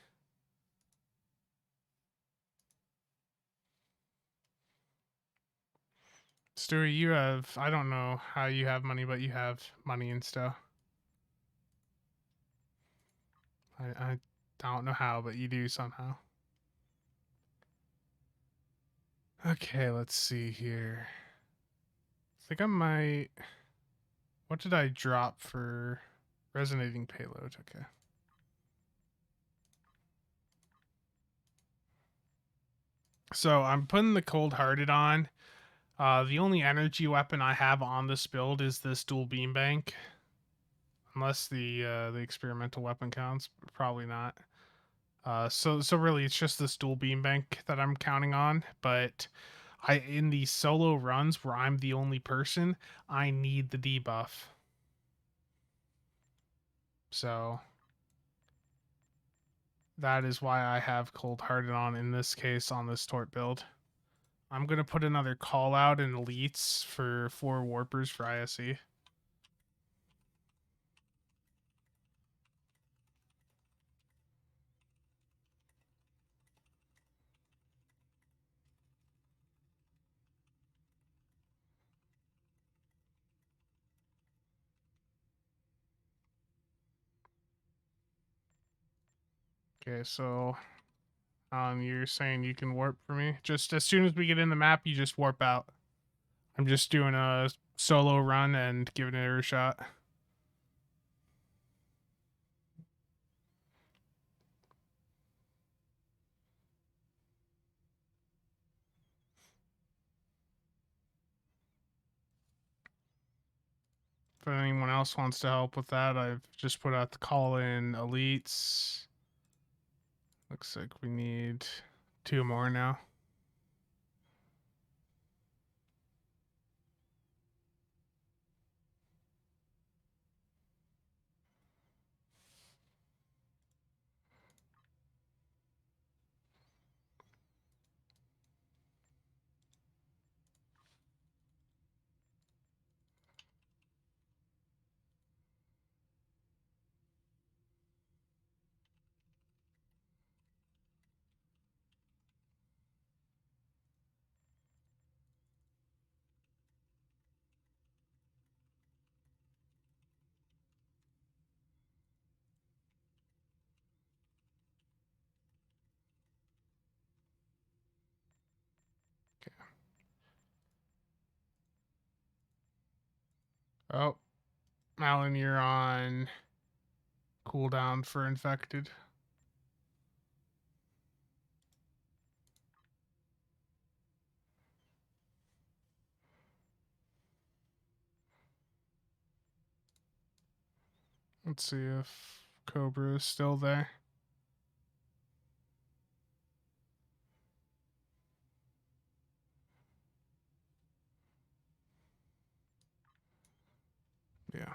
[SPEAKER 1] Stewie, you have, I don't know how you have money, but you have money and stuff. I don't know how, but you do somehow. Okay, let's see here. I think I might. What did I drop for resonating payload? Okay. So I'm putting the cold hearted on. The only energy weapon I have on this build is this dual beam bank. Unless the experimental weapon counts, probably not. So really it's just this dual beam bank that I'm counting on, but in these solo runs where I'm the only person, I need the debuff. So that is why I have cold hearted on in this case on this tort build. I'm gonna put another call out in elites for 4 warpers for ISE. Okay, so you're saying you can warp for me? Just as soon as we get in the map, you just warp out. I'm just doing a solo run and giving it a shot. If anyone else wants to help with that, I've just put out the call in elites. Looks like we need 2 more now. Okay. Oh, Alan, you're on cooldown for infected. Let's see if Cobra is still there. Yeah.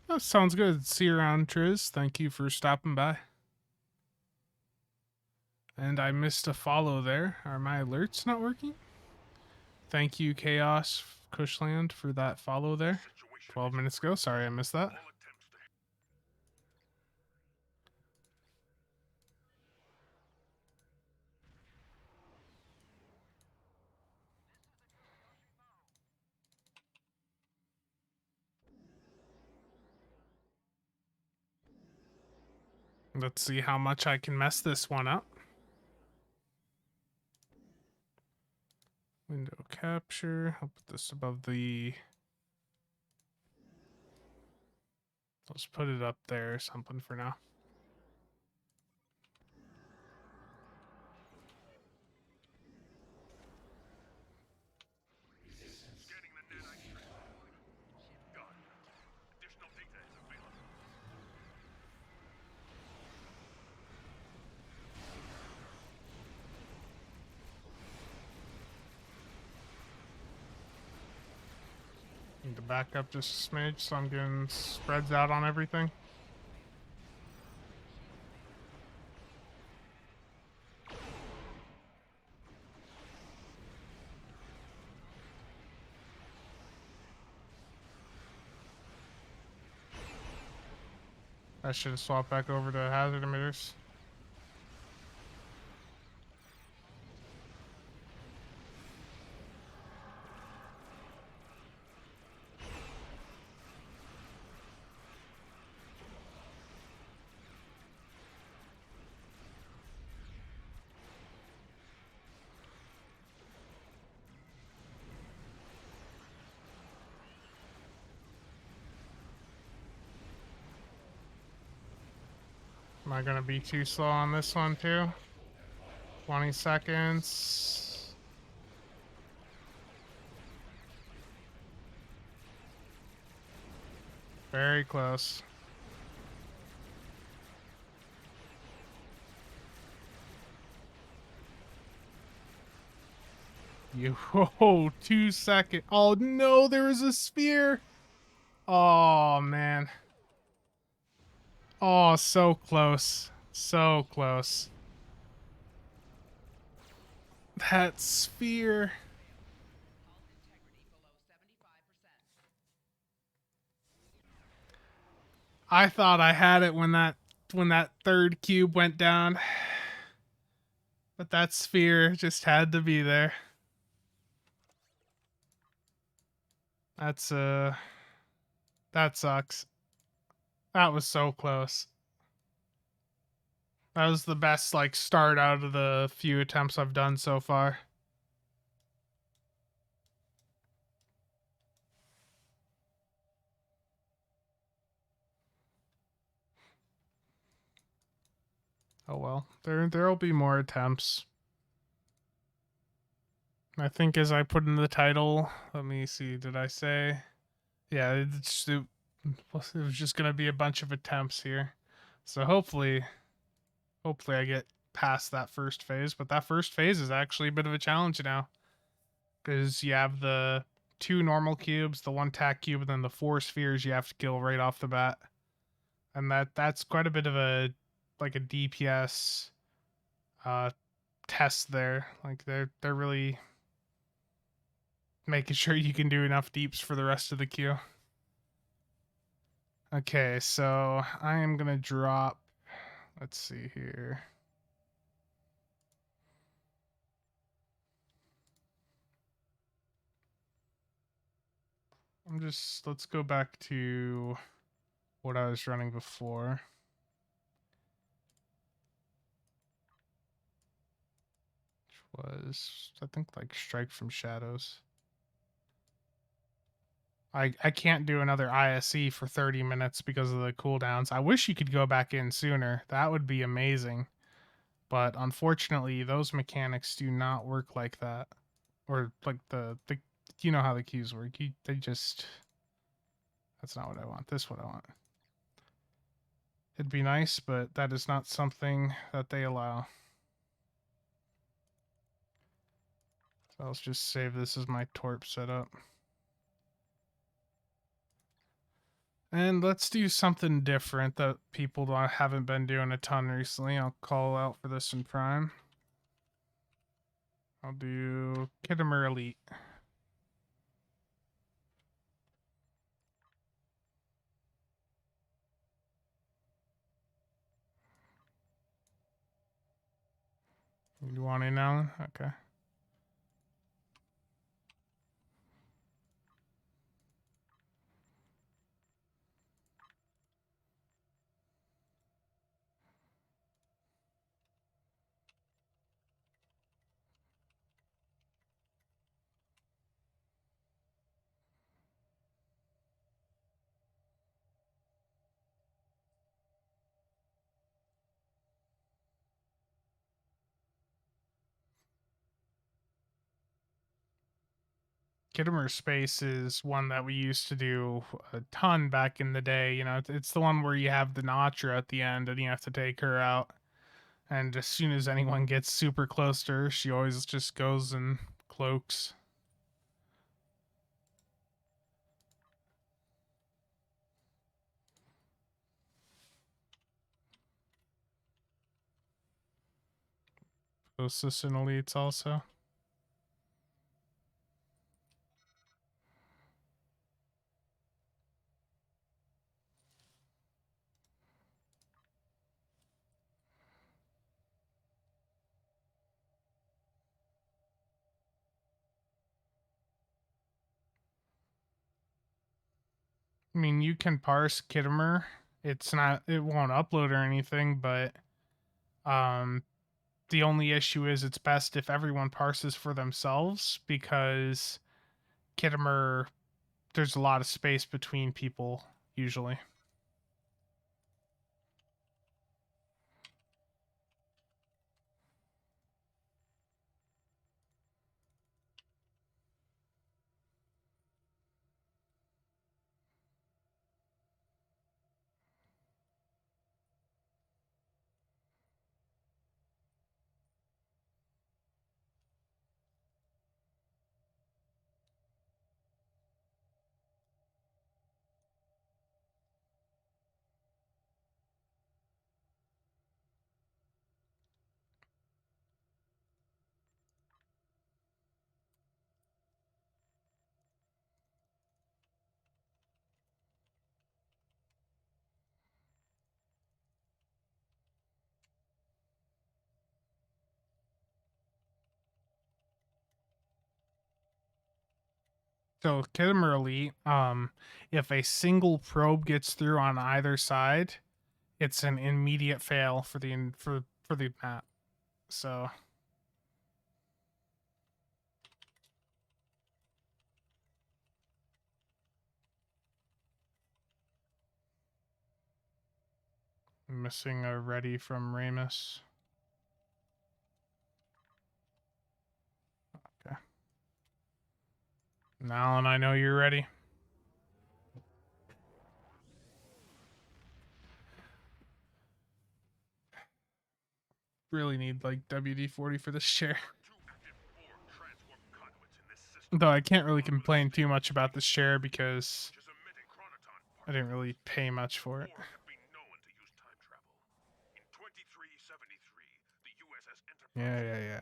[SPEAKER 1] That sounds good. See you around, Triz. Thank you for stopping by. And I missed a follow there. Are my alerts not working? Thank you, Chaos Cushland, for that follow there. 12 minutes ago. Sorry I missed that. Let's see how much I can mess this one up. Window capture. I'll put this above the... Let's put it up there or something for now. Need to back up just a smidge so I'm getting spreads out on everything. I should have swapped back over to hazard emitters. Am I gonna be too slow on this one too? 20 seconds. Very close. Oh, 2 seconds. Oh no, there was a sphere. Oh man. Oh, so close. So close. That sphere. I thought I had it when that third cube went down. But that sphere just had to be there. That's that sucks. That was so close. That was the best like start out of the few attempts I've done so far. Oh well. There'll be more attempts. I think as I put in the title, let me see, did I say? Yeah, it was just gonna be a bunch of attempts here. So hopefully I get past that first phase, but that first phase is actually a bit of a challenge now. Because you have the 2 normal cubes, the 1 tack cube, and then the 4 spheres you have to kill right off the bat. And that's quite a bit of a like a DPS test there. Like they're really making sure you can do enough deeps for the rest of the queue. Okay, so I am gonna drop, let's see here. Let's go back to what I was running before. Which was, I think, like Strike from Shadows. I can't do another ISE for 30 minutes because of the cooldowns. I wish you could go back in sooner. That would be amazing. But unfortunately, those mechanics do not work like that. Or like the you know how the queues work. They just, that's not what I want. This is what I want. It'd be nice, but that is not something that they allow. So I'll just save this as my torp setup. And let's do something different that people haven't been doing a ton recently. I'll call out for this in Prime. I'll do Kittimer Elite. You want in, Alan? Okay. Kittimer Space is one that we used to do a ton back in the day. You know, it's the one where you have the Notcher at the end and you have to take her out. And as soon as anyone gets super close to her, she always just goes and cloaks. Closest in elites also. I mean, you can parse Kittimer. It's not, it won't upload or anything, but um, the only issue is it's best if everyone parses for themselves because Kittimer, there's a lot of space between people usually. So Kittimer Elite, if a single probe gets through on either side, it's an immediate fail for the map. So I'm missing a ready from Ramus. Okay. Now, and I know you're ready. Really need like WD-40 for this chair. Though I can't really complain too much about this chair because I didn't really pay much for it. Yeah.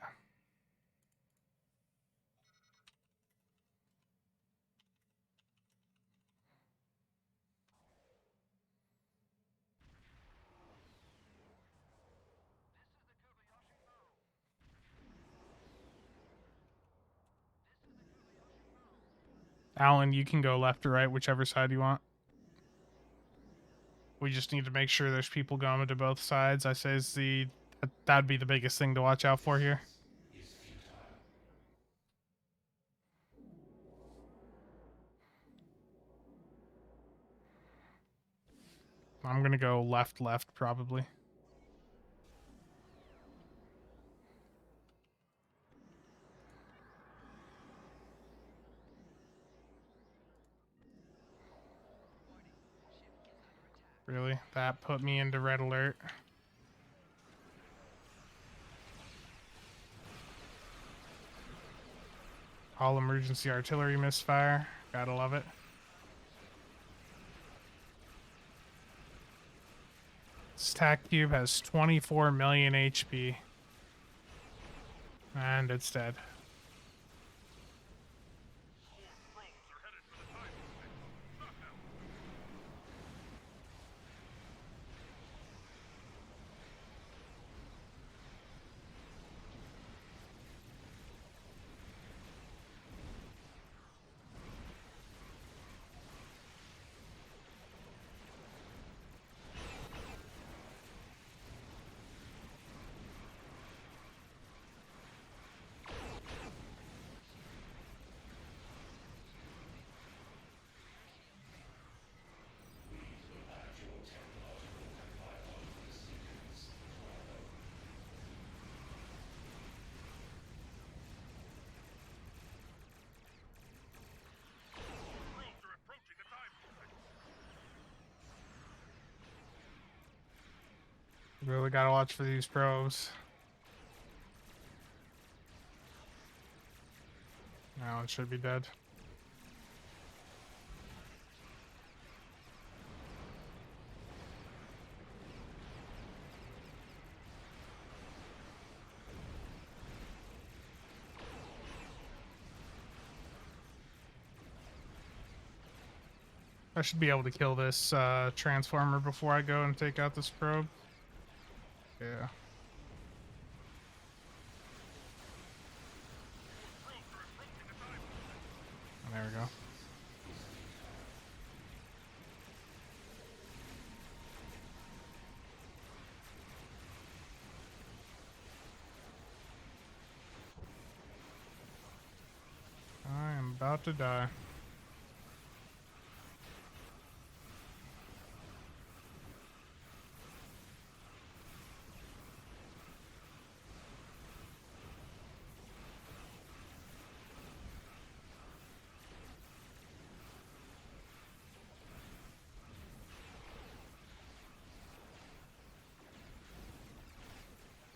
[SPEAKER 1] Alan, you can go left or right, whichever side you want. We just need to make sure there's people going to both sides. I say is that'd be the biggest thing to watch out for here. I'm gonna go left, probably. Really? That put me into red alert. All emergency artillery misfire. Gotta love it. This tac cube has 24 million HP. And it's dead. Really gotta watch for these probes. Now it should be dead. I should be able to kill this transformer before I go and take out this probe. Yeah. There we go. I am about to die.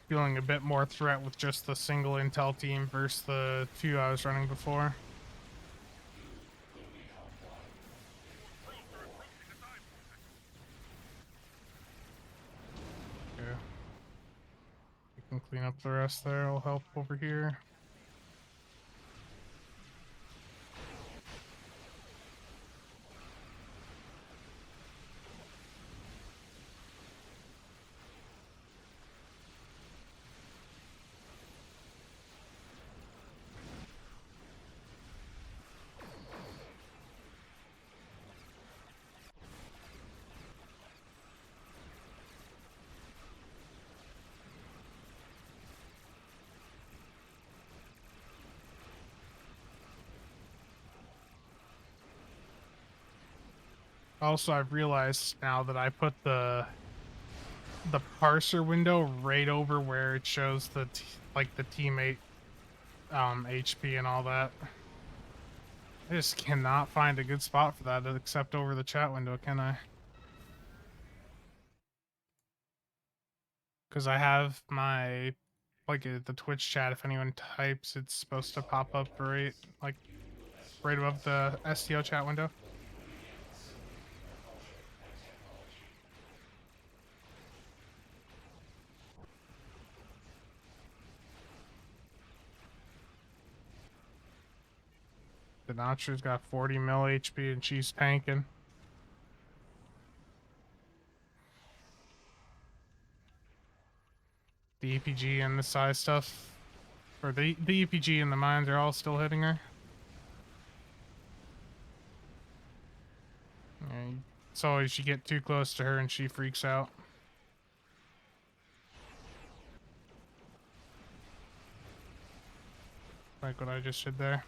[SPEAKER 1] Feeling a bit more threat with just the single intel team versus the two I was running before. Yeah. You can clean up the rest there. I'll help over here. Also, I've realized now that I put the parser window right over where it shows the like the teammate HP and all that. I just cannot find a good spot for that except over the chat window, can I? Because I have my like the Twitch chat. If anyone types, it's supposed to pop up right like right above the STO chat window. The Notcher's got 40 mil HP and she's tanking. The EPG and the size stuff, or the EPG and the mines are all still hitting her. Yeah, it's always you get too close to her and she freaks out. Like what I just did there.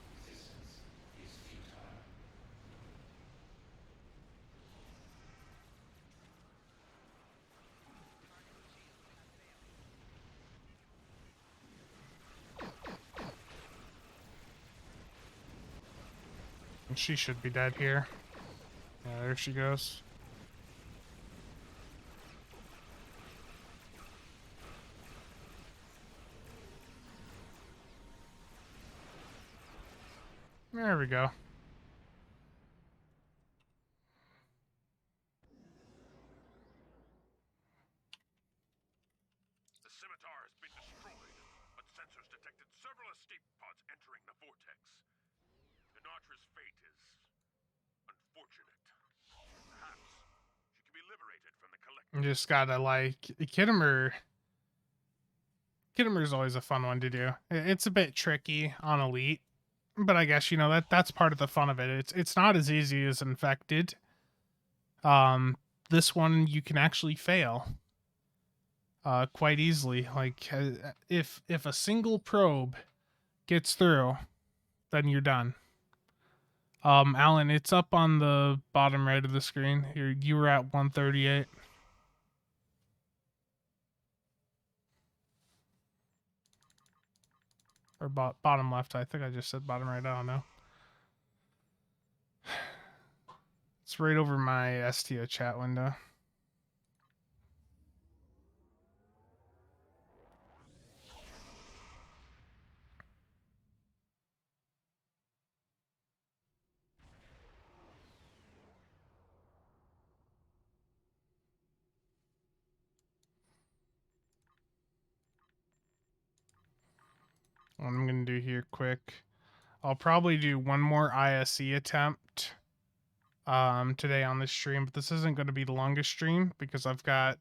[SPEAKER 1] And she should be dead here. Yeah, there she goes. There we go.
[SPEAKER 2] sensors detected several escape pods entering the vortex. Sinatra's fate is unfortunate. Perhaps she can be liberated from the collective.
[SPEAKER 1] You just gotta like Kittimer. Kittimer's always a fun one to do. It's a bit tricky on Elite, but I guess that's part of the fun of it. It's not as easy as Infected. This one you can actually fail quite easily. Like if a single probe gets through, then you're done. Alan, it's up on the bottom right of the screen. You were at 138. Or bottom left. I think I just said bottom right. I don't know. It's right over my STO chat window. What I'm going to do here quick. I'll probably do one more ISE attempt today on this stream, but this isn't going to be the longest stream because I've got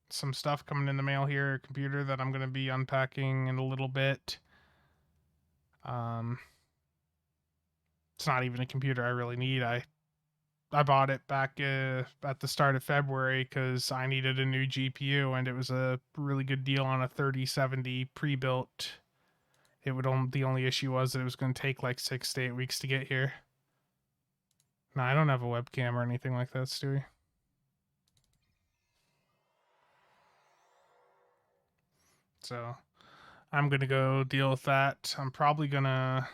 [SPEAKER 1] some stuff coming in the mail here, a computer that I'm going to be unpacking in a little bit. It's not even a computer I really need. I bought it back at the start of February because I needed a new GPU, and it was a really good deal on a 3070 pre-built. The only issue was that it was going to take like 6 to 8 weeks to get here. No, I don't have a webcam or anything like that, Stewie. So I'm going to go deal with that. I'm probably going to,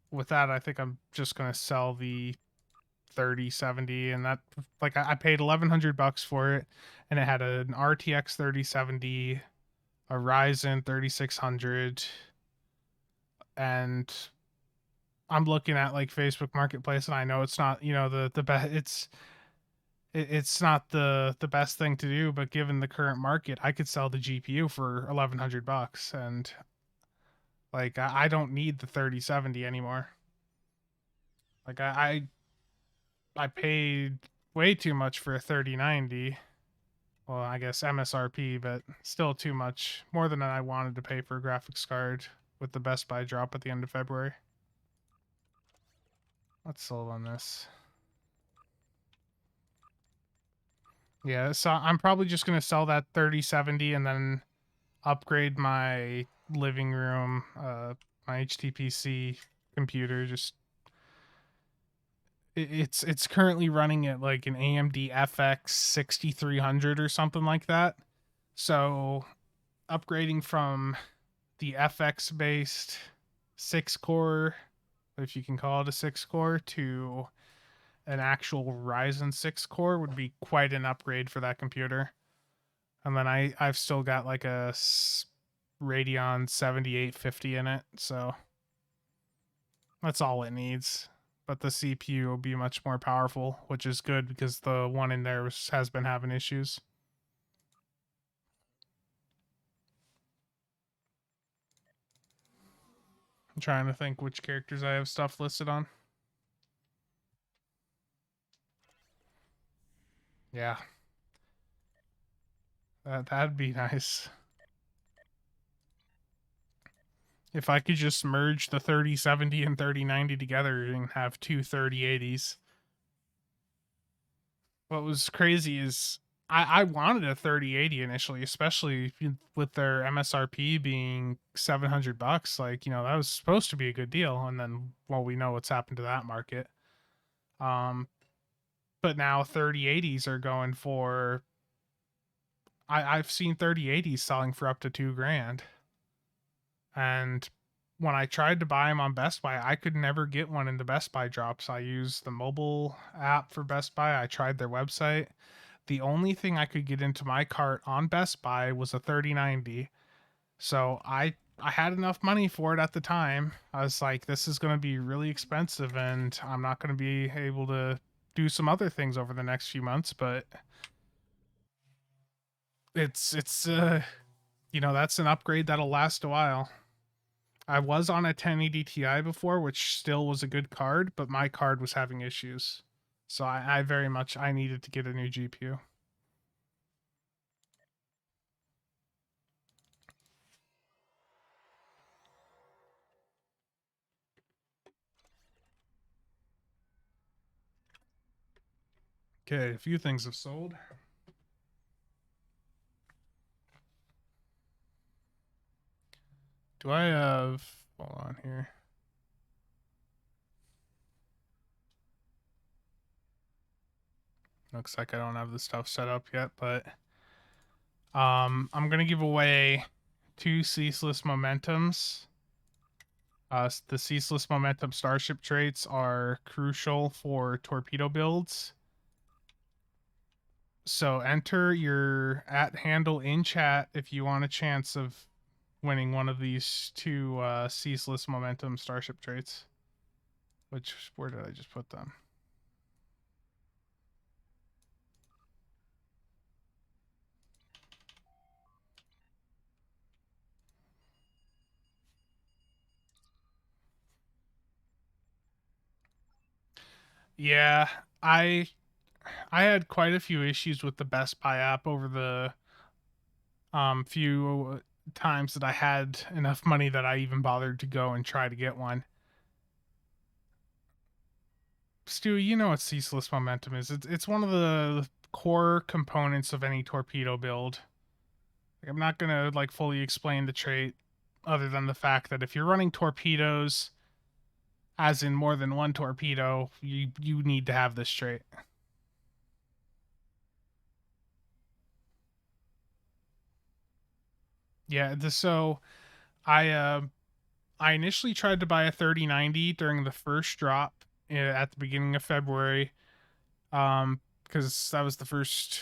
[SPEAKER 1] with that, I think I'm just going to sell the 3070, and that, like, I paid $1,100 for it, and it had an RTX 3070, a Ryzen 3600, and I'm looking at like Facebook Marketplace, and I know it's not, the best. It's not the best thing to do, but given the current market, I could sell the GPU for $1,100, and like I don't need the 3070 anymore. Like I paid way too much for a 3090. Well, I guess MSRP, but still too much, more than I wanted to pay for a graphics card with the Best Buy drop at the end of February. Let's sold on this. Yeah, so I'm probably just gonna sell that 3070 and then upgrade my living room, my HTPC computer. Just it's currently running at like an AMD FX 6300 or something like that. So upgrading from the FX based 6-core, if you can call it a 6-core, to an actual Ryzen 6-core would be quite an upgrade for that computer. And then I've still got like a Radeon 7850 in it, so that's all it needs. But the CPU will be much more powerful, which is good because the one in there has been having issues. I'm trying to think which characters I have stuff listed on. Yeah. That'd be nice. If I could just merge the 3070 and 3090 together and have two 3080s. What was crazy is I wanted a 3080 initially, especially with their MSRP being $700. Like, that was supposed to be a good deal. And then, well, we know what's happened to that market. But now 3080s are going for, I've seen 3080s selling for up to $2,000. And when I tried to buy them on Best Buy, I could never get one in the Best Buy drops. I used the mobile app for Best Buy. I tried their website. The only thing I could get into my cart on Best Buy was a 3090. So I had enough money for it at the time. I was like, this is going to be really expensive, and I'm not going to be able to do some other things over the next few months, but it's You know, that's an upgrade that'll last a while. I was on a 1080 Ti before, which still was a good card, but my card was having issues. So I very much I needed to get a new GPU. Okay, a few things have sold. Do I have hold on here? Looks like I don't have the stuff set up yet, but I'm gonna give away 2 ceaseless momentums. The ceaseless momentum starship traits are crucial for torpedo builds. So enter your at handle in chat if you want a chance of winning one of these 2 ceaseless momentum starship traits. Which where did I just put them? Yeah, I I had quite a few issues with the Best Buy app over the few times that I had enough money that I even bothered to go and try to get one. Stu, you know what ceaseless momentum is. It's one of the core components of any torpedo build. Like, I'm not gonna like fully explain the trait other than the fact that if you're running torpedoes, as in more than one torpedo, you need to have this trait. Yeah, so I uh I initially tried to buy a 3090 during the first drop at the beginning of February, because that was the first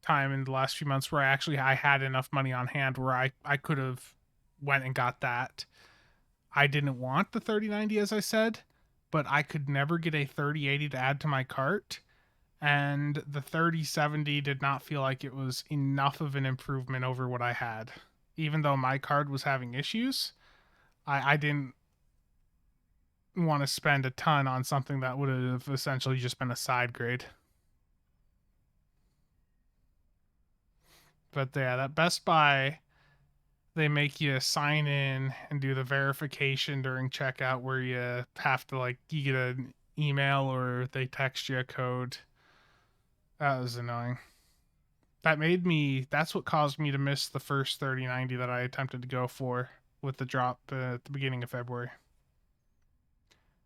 [SPEAKER 1] time in the last few months where I had enough money on hand where I could have went and got that. I didn't want the 3090 as I said, but I could never get a 3080 to add to my cart, and the 3070 did not feel like it was enough of an improvement over what I had. Even though my card was having issues, I didn't want to spend a ton on something that would have essentially just been a side grade. But yeah, that Best Buy, they make you sign in and do the verification during checkout where you have to like you get an email or they text you a code. That was annoying. That's what caused me to miss the first 3090 that I attempted to go for with the drop at the beginning of February.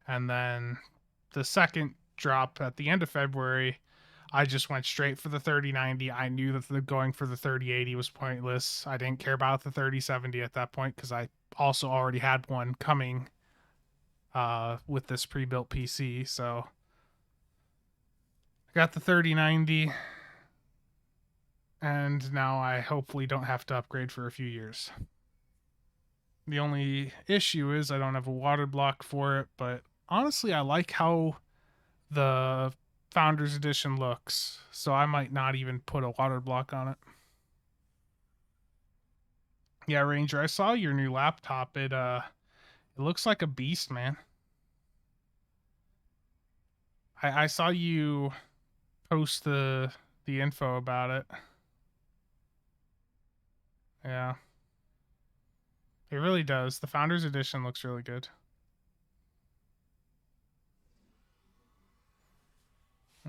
[SPEAKER 1] And then the second drop at the end of February, I just went straight for the 3090. I knew that going for the 3080 was pointless. I didn't care about the 3070 at that point because I also already had one coming with this pre-built PC. So I got the 3090, and now I hopefully don't have to upgrade for a few years. The only issue is I don't have a water block for it, but honestly, I like how the Founders Edition looks, so I might not even put a water block on it. Yeah, Ranger, I saw your new laptop. It looks like a beast, man. I saw you post the info about it. Yeah, it really does. The Founders Edition looks really good.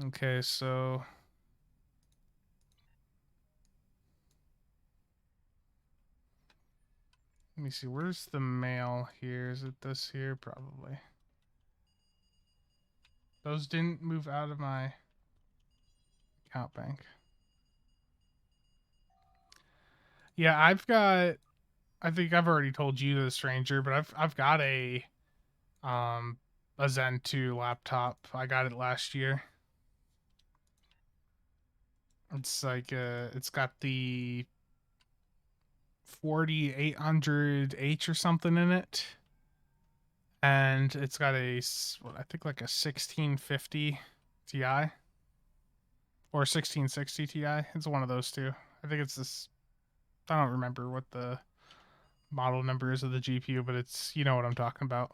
[SPEAKER 1] Okay, so let me see. Where's the mail here? Is it this here? Probably. Those didn't move out of my account bank. Yeah, I think I've already told you this, stranger, but I've got um a Zen 2 laptop. I got it last year. It's like it's got the 4800H or something in it. And it's got what I think like a 1650 Ti or 1660 Ti. It's one of those two. I think it's this I don't remember what the model number is of the GPU, but it's, you know what I'm talking about.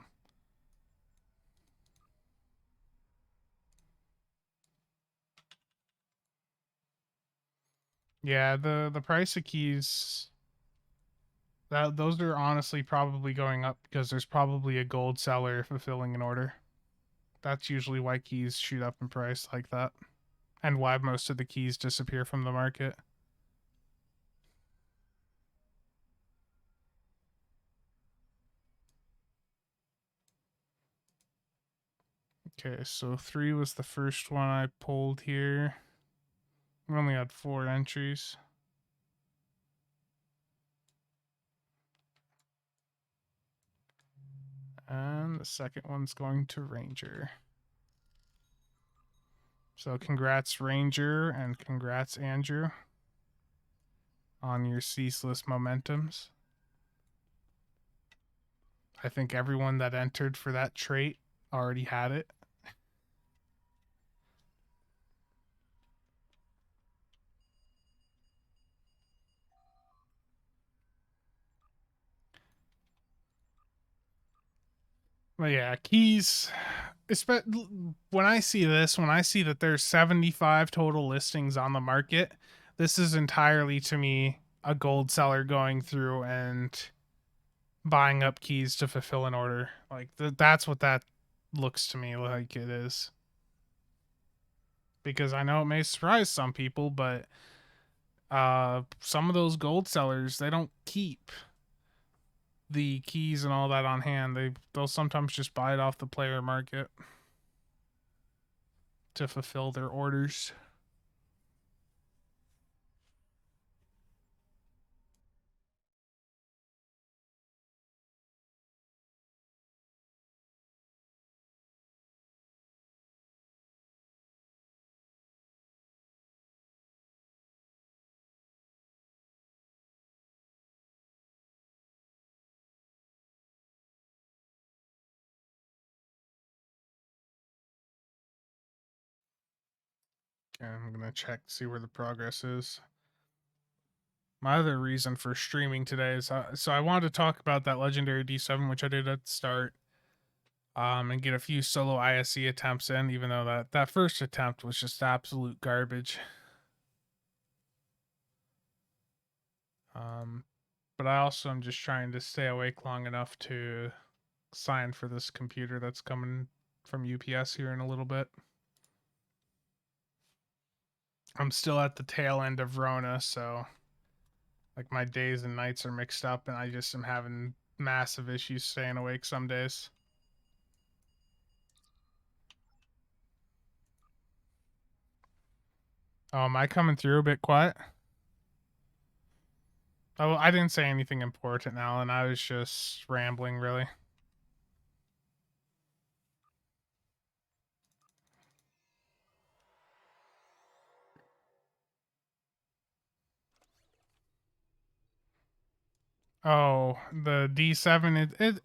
[SPEAKER 1] Yeah, the price of keys, that those are honestly probably going up because there's probably a gold seller fulfilling an order. That's usually why keys shoot up in price like that, and why most of the keys disappear from the market. Okay, so 3 was the first one I pulled here. We only had 4 entries. And the second one's going to Ranger. So congrats, Ranger, and congrats, Andrew, on your ceaseless momentums. I think everyone that entered for that trait already had it. But yeah, keys. When I see this, when I see that there's 75 total listings on the market, this is entirely to me a gold seller going through and buying up keys to fulfill an order. Like that's what that looks to me like it is. Because I know it may surprise some people, but some of those gold sellers, they don't keep the keys and all that on hand. They'll sometimes just buy it off the player market to fulfill their orders. Okay, I'm gonna check to see where the progress is. My other reason for streaming today is so I wanted to talk about that legendary D7, which I did at the start, and get a few solo ISE attempts in, even though that first attempt was just absolute garbage. Um, but I also am just trying to stay awake long enough to sign for this computer that's coming from UPS here in a little bit. I'm still at the tail end of Rona, so like my days and nights are mixed up, and I just am having massive issues staying awake some days. Oh, am I coming through a bit quiet? Oh, I didn't say anything important, Alan. I was just rambling, really. Oh, the D7.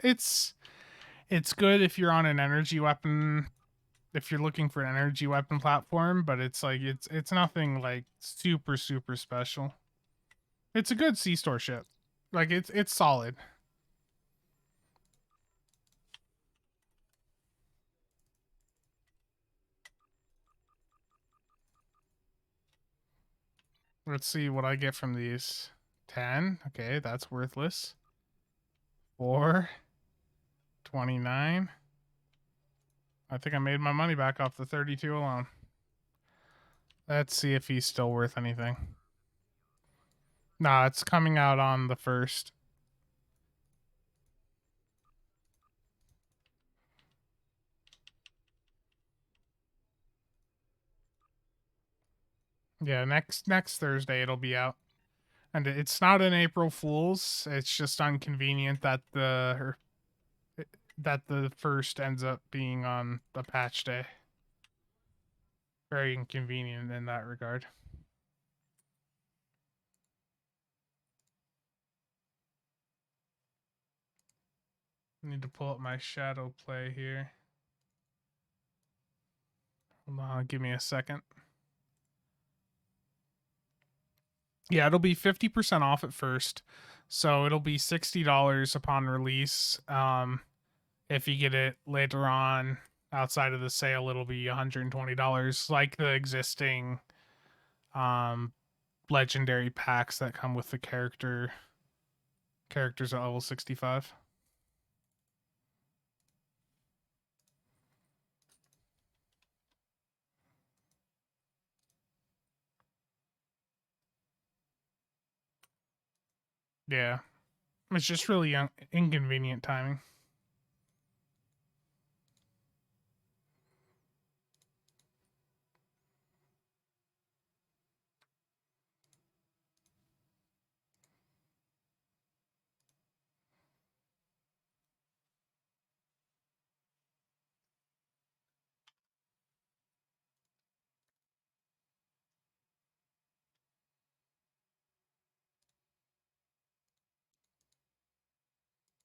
[SPEAKER 1] It's good if you're on an energy weapon. If you're looking for an energy weapon platform, but it's like it's nothing like super special. It's a good C store ship. Like it's solid. Let's see what I get from these. 10. Okay, that's worthless. 4. 29. I think I made my money back off the 32 alone. Let's see if he's still worth anything. Nah, it's coming out on the 1st. Yeah, next Thursday it'll be out. And it's not an April Fool's. It's just inconvenient that the 1st ends up being on the patch day. Very inconvenient in that regard. I need to pull up my shadow play here. Hold on, give me a second. Yeah, it'll be 50% off at first. So it'll be $60 upon release. If you get it later on outside of the sale, it'll be $120, like the existing um, legendary packs that come with the characters at level 65. Yeah, it's just really inconvenient timing.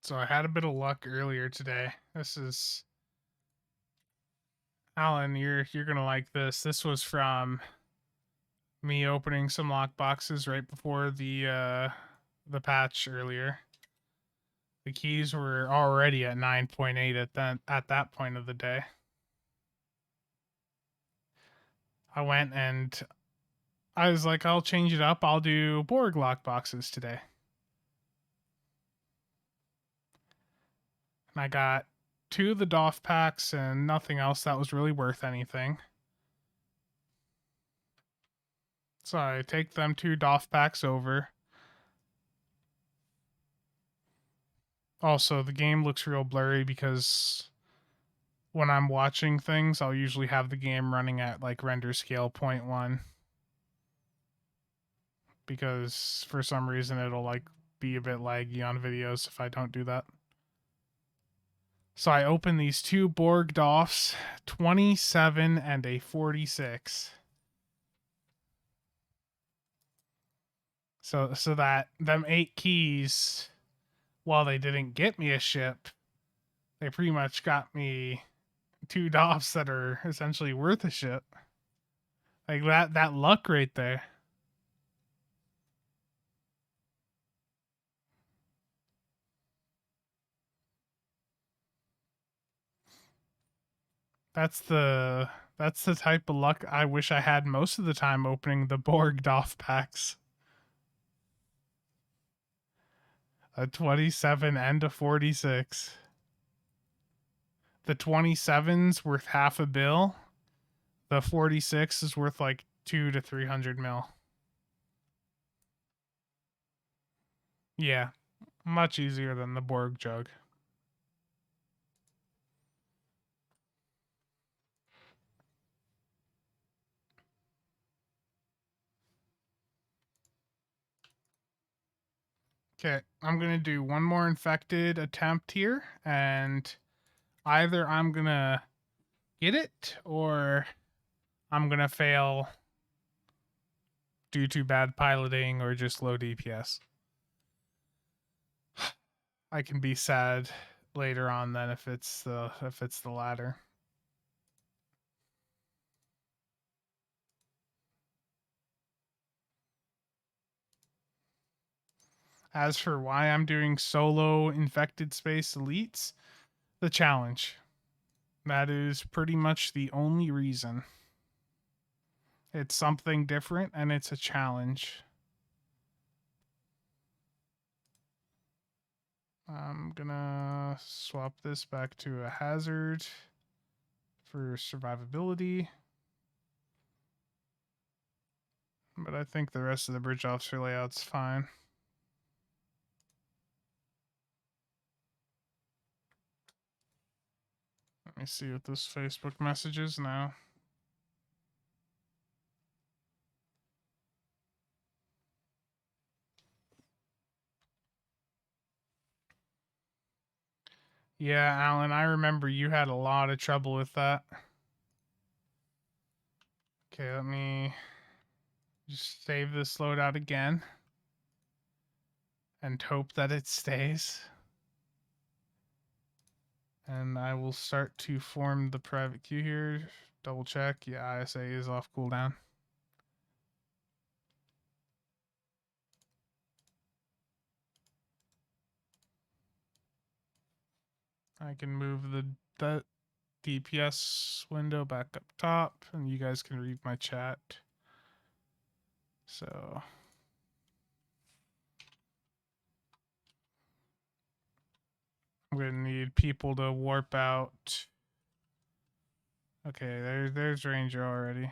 [SPEAKER 1] So I had a bit of luck earlier today. This is Alan. You're gonna like this. This was from me opening some lock boxes right before the patch earlier. The keys were already at 9.8 at that point of the day. I went and I was like, I'll change it up. I'll do Borg lock boxes today. And I got 2 of the DOF packs and nothing else that was really worth anything. So I take them 2 DOF packs over. Also, the game looks real blurry because when I'm watching things, I'll usually have the game running at like render scale 0.1 because for some reason it'll like be a bit laggy on videos if I don't do that. So I open these 2 Borg DOFs, 27 and a 46. So that them 8 keys, while they didn't get me a ship, they pretty much got me 2 DOFs that are essentially worth a ship. Like that luck right there. That's the that's the type of luck I wish I had most of the time opening the Borg DOF packs. A 27 and a 46. The 27's worth half a bill. The 46 is worth like 2 to 300 mil. Yeah, much easier than the Borg jug. Okay, I'm gonna do one more infected attempt here, and either I'm gonna get it or I'm gonna fail due to bad piloting or just low DPS. I can be sad later on then if it's the latter. As for why I'm doing solo infected space elites, the challenge. That is pretty much the only reason. It's something different and it's a challenge. I'm gonna swap this back to a hazard for survivability. But I think the rest of the bridge officer layout's fine. Let me see what this Facebook message is now. Yeah, Alan, I remember you had a lot of trouble with that. Okay, let me just save this loadout again and hope that it stays. And I will start to form the private queue here. Double check. Yeah, ISA is off cooldown. I can move that DPS window back up top, and you guys can read my chat. So I'm gonna need people to warp out. Okay, there's Ranger already.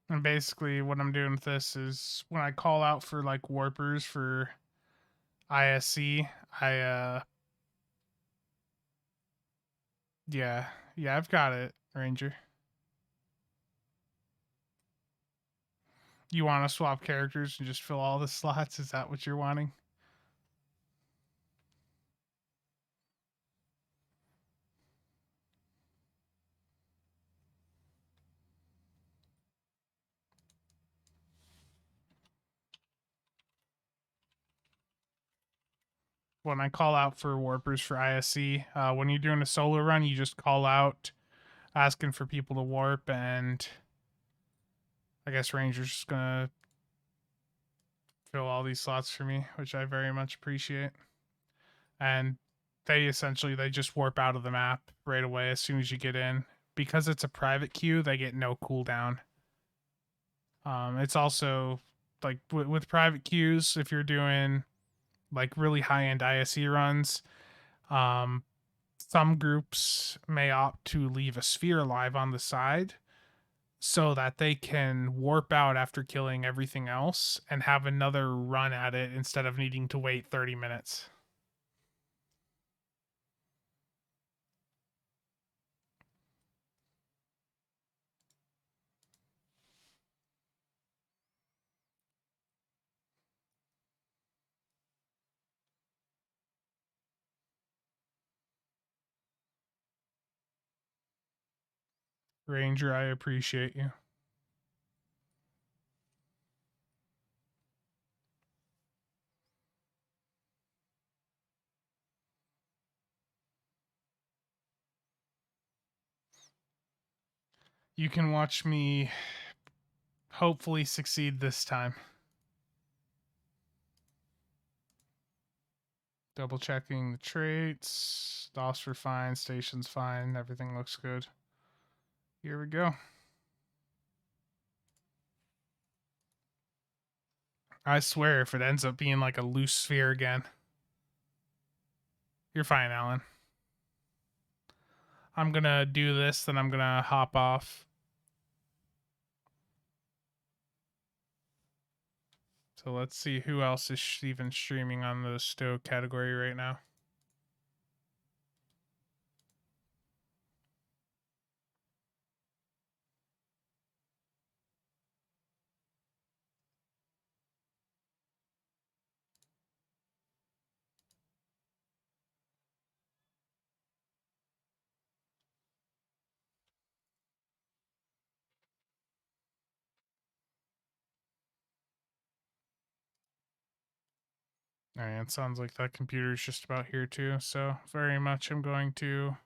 [SPEAKER 1] And basically what I'm doing with this is when I call out for like warpers for ISE, yeah, I've got it, Ranger. You want to swap characters and just fill all the slots? Is that what you're wanting? When I call out for warpers for ISE, when you're doing a solo run, you just call out asking for people to warp, and I guess Ranger's just gonna fill all these slots for me, which I very much appreciate. And they just warp out of the map right away as soon as you get in. Because it's a private queue, they get no cooldown. It's also like with private queues, if you're doing like really high end ISE runs, um, some groups may opt to leave a sphere alive on the side so that they can warp out after killing everything else and have another run at it instead of needing to wait 30 minutes. Ranger, I appreciate you. You can watch me hopefully succeed this time. Double checking the traits. DOS are fine, station's fine, everything looks good. Here we go. I swear if it ends up being like a loose sphere again. You're fine, Alan. I'm gonna do this, then I'm gonna hop off. So let's see who else is even streaming on the Stowe category right now. All right, it sounds like that computer is just about here too. So very much I'm going to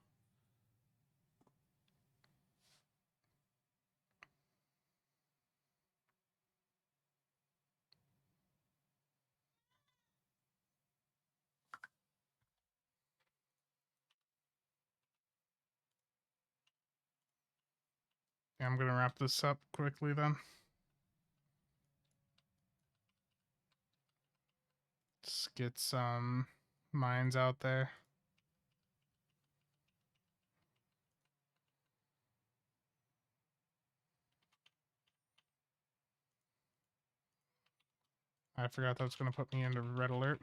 [SPEAKER 1] I'm gonna wrap this up quickly then. Let's get some mines out there. I forgot that was gonna put me into red alert.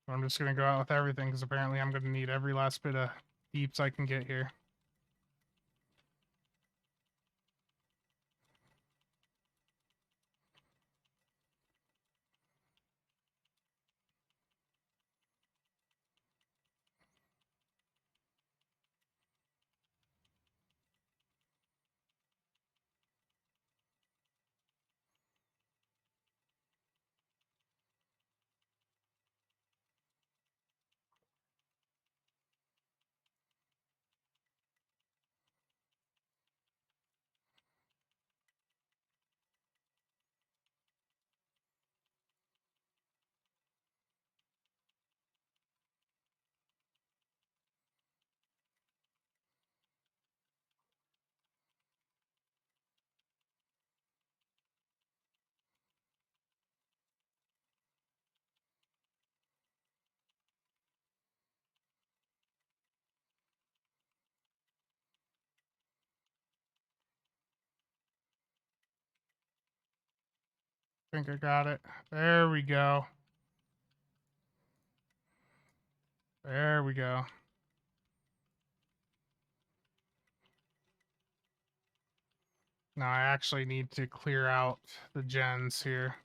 [SPEAKER 1] I'm just gonna go out with everything because apparently I'm gonna need every last bit of deeps I can get here. think I got it. There we go. There we go. Now I actually need to clear out the gens here.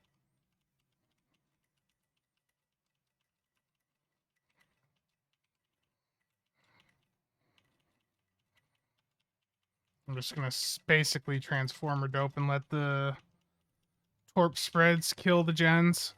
[SPEAKER 1] I'm just going to basically transformer dope and let the torp spreads kill the gens.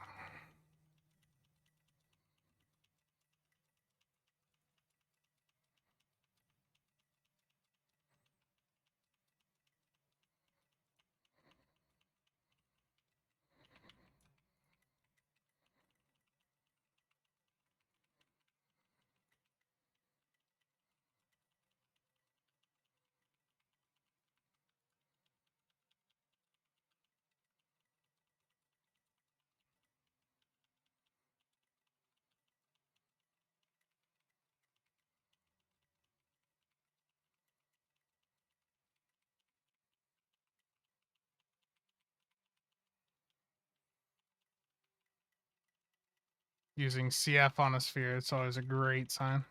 [SPEAKER 1] Using CF on a sphere, it's always a great sign.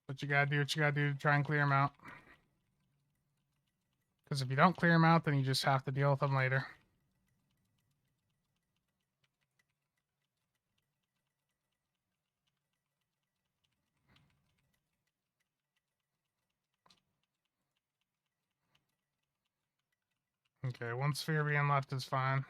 [SPEAKER 1] But you gotta do what you gotta do to try and clear them out. Because if you don't clear them out, then you just have to deal with them later. Okay, one sphere being left is fine.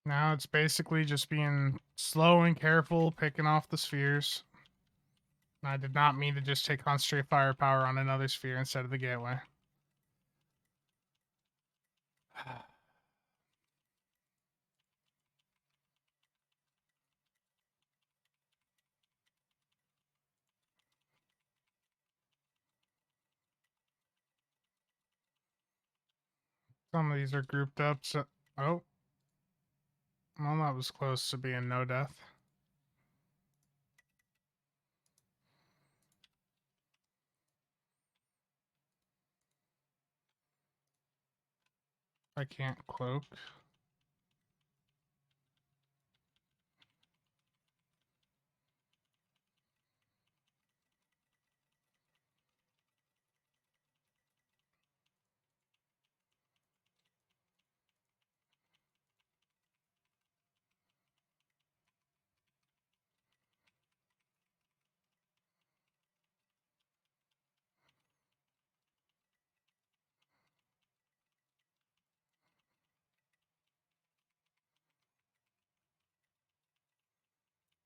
[SPEAKER 1] Now it's basically just being slow and careful, picking off the spheres. I did not mean to just take concentrate firepower on another sphere instead of the gateway. Some of these are grouped up, so... Oh. Well, that was close to being no death. I can't cloak.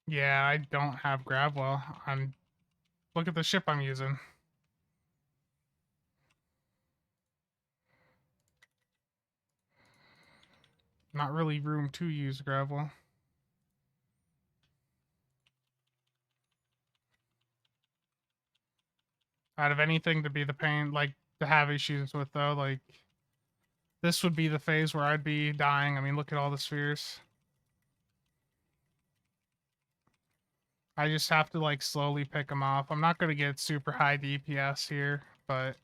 [SPEAKER 1] Yeah, I don't have Gravwell. Look at the ship I'm using. Not really room to use Gravwell. Out of anything to be the pain, like, to have issues with, though, like, this would be the phase where I'd be dying. I mean, look at all the spheres. I just have to, like, slowly pick them off. I'm not going to get super high DPS here, but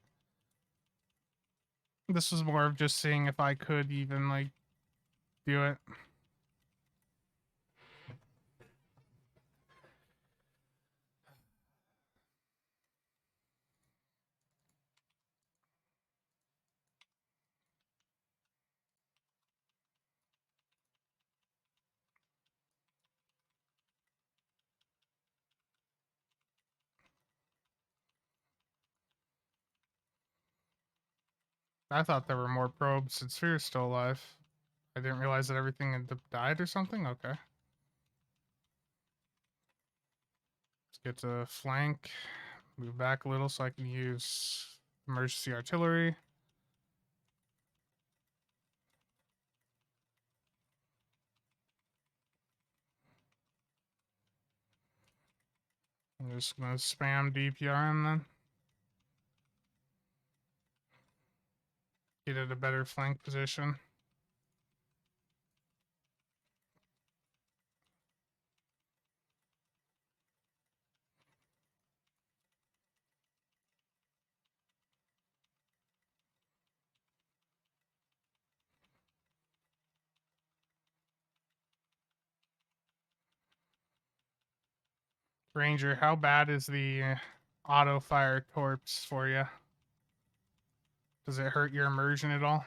[SPEAKER 1] This was more of just seeing if I could even like do it. I thought there were more probes. And Sphere's still alive. I didn't realize that everything had died or something. Okay. Let's get to flank. Move back a little so I can use emergency artillery. I'm just gonna spam DPRM then. Get at a better flank position. Ranger, how bad is the auto fire torps for you? Does it hurt your immersion at all?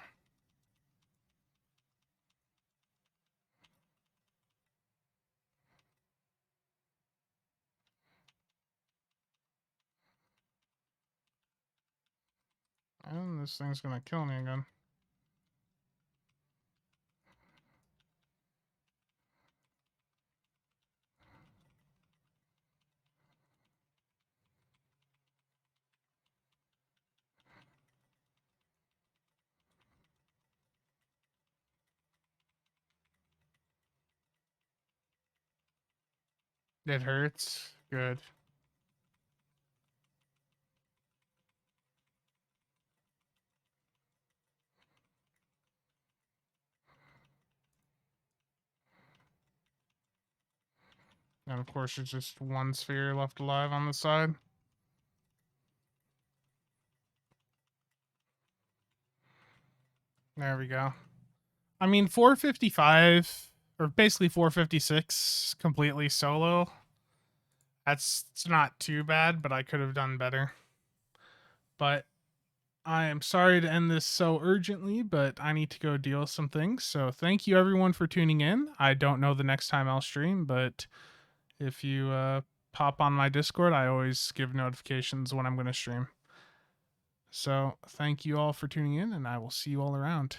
[SPEAKER 1] And this thing's gonna kill me again. It hurts. Good. And of course, there's just one sphere left alive on the side. There we go. I mean, 455 or basically 456 completely solo. It's not too bad, but I could have done better. But I am sorry to end this so urgently, but I need to go deal with some things. So thank you everyone for tuning in. I don't know the next time I'll stream, but if you pop on my Discord, I always give notifications when I'm going to stream. So thank you all for tuning in, and I will see you all around.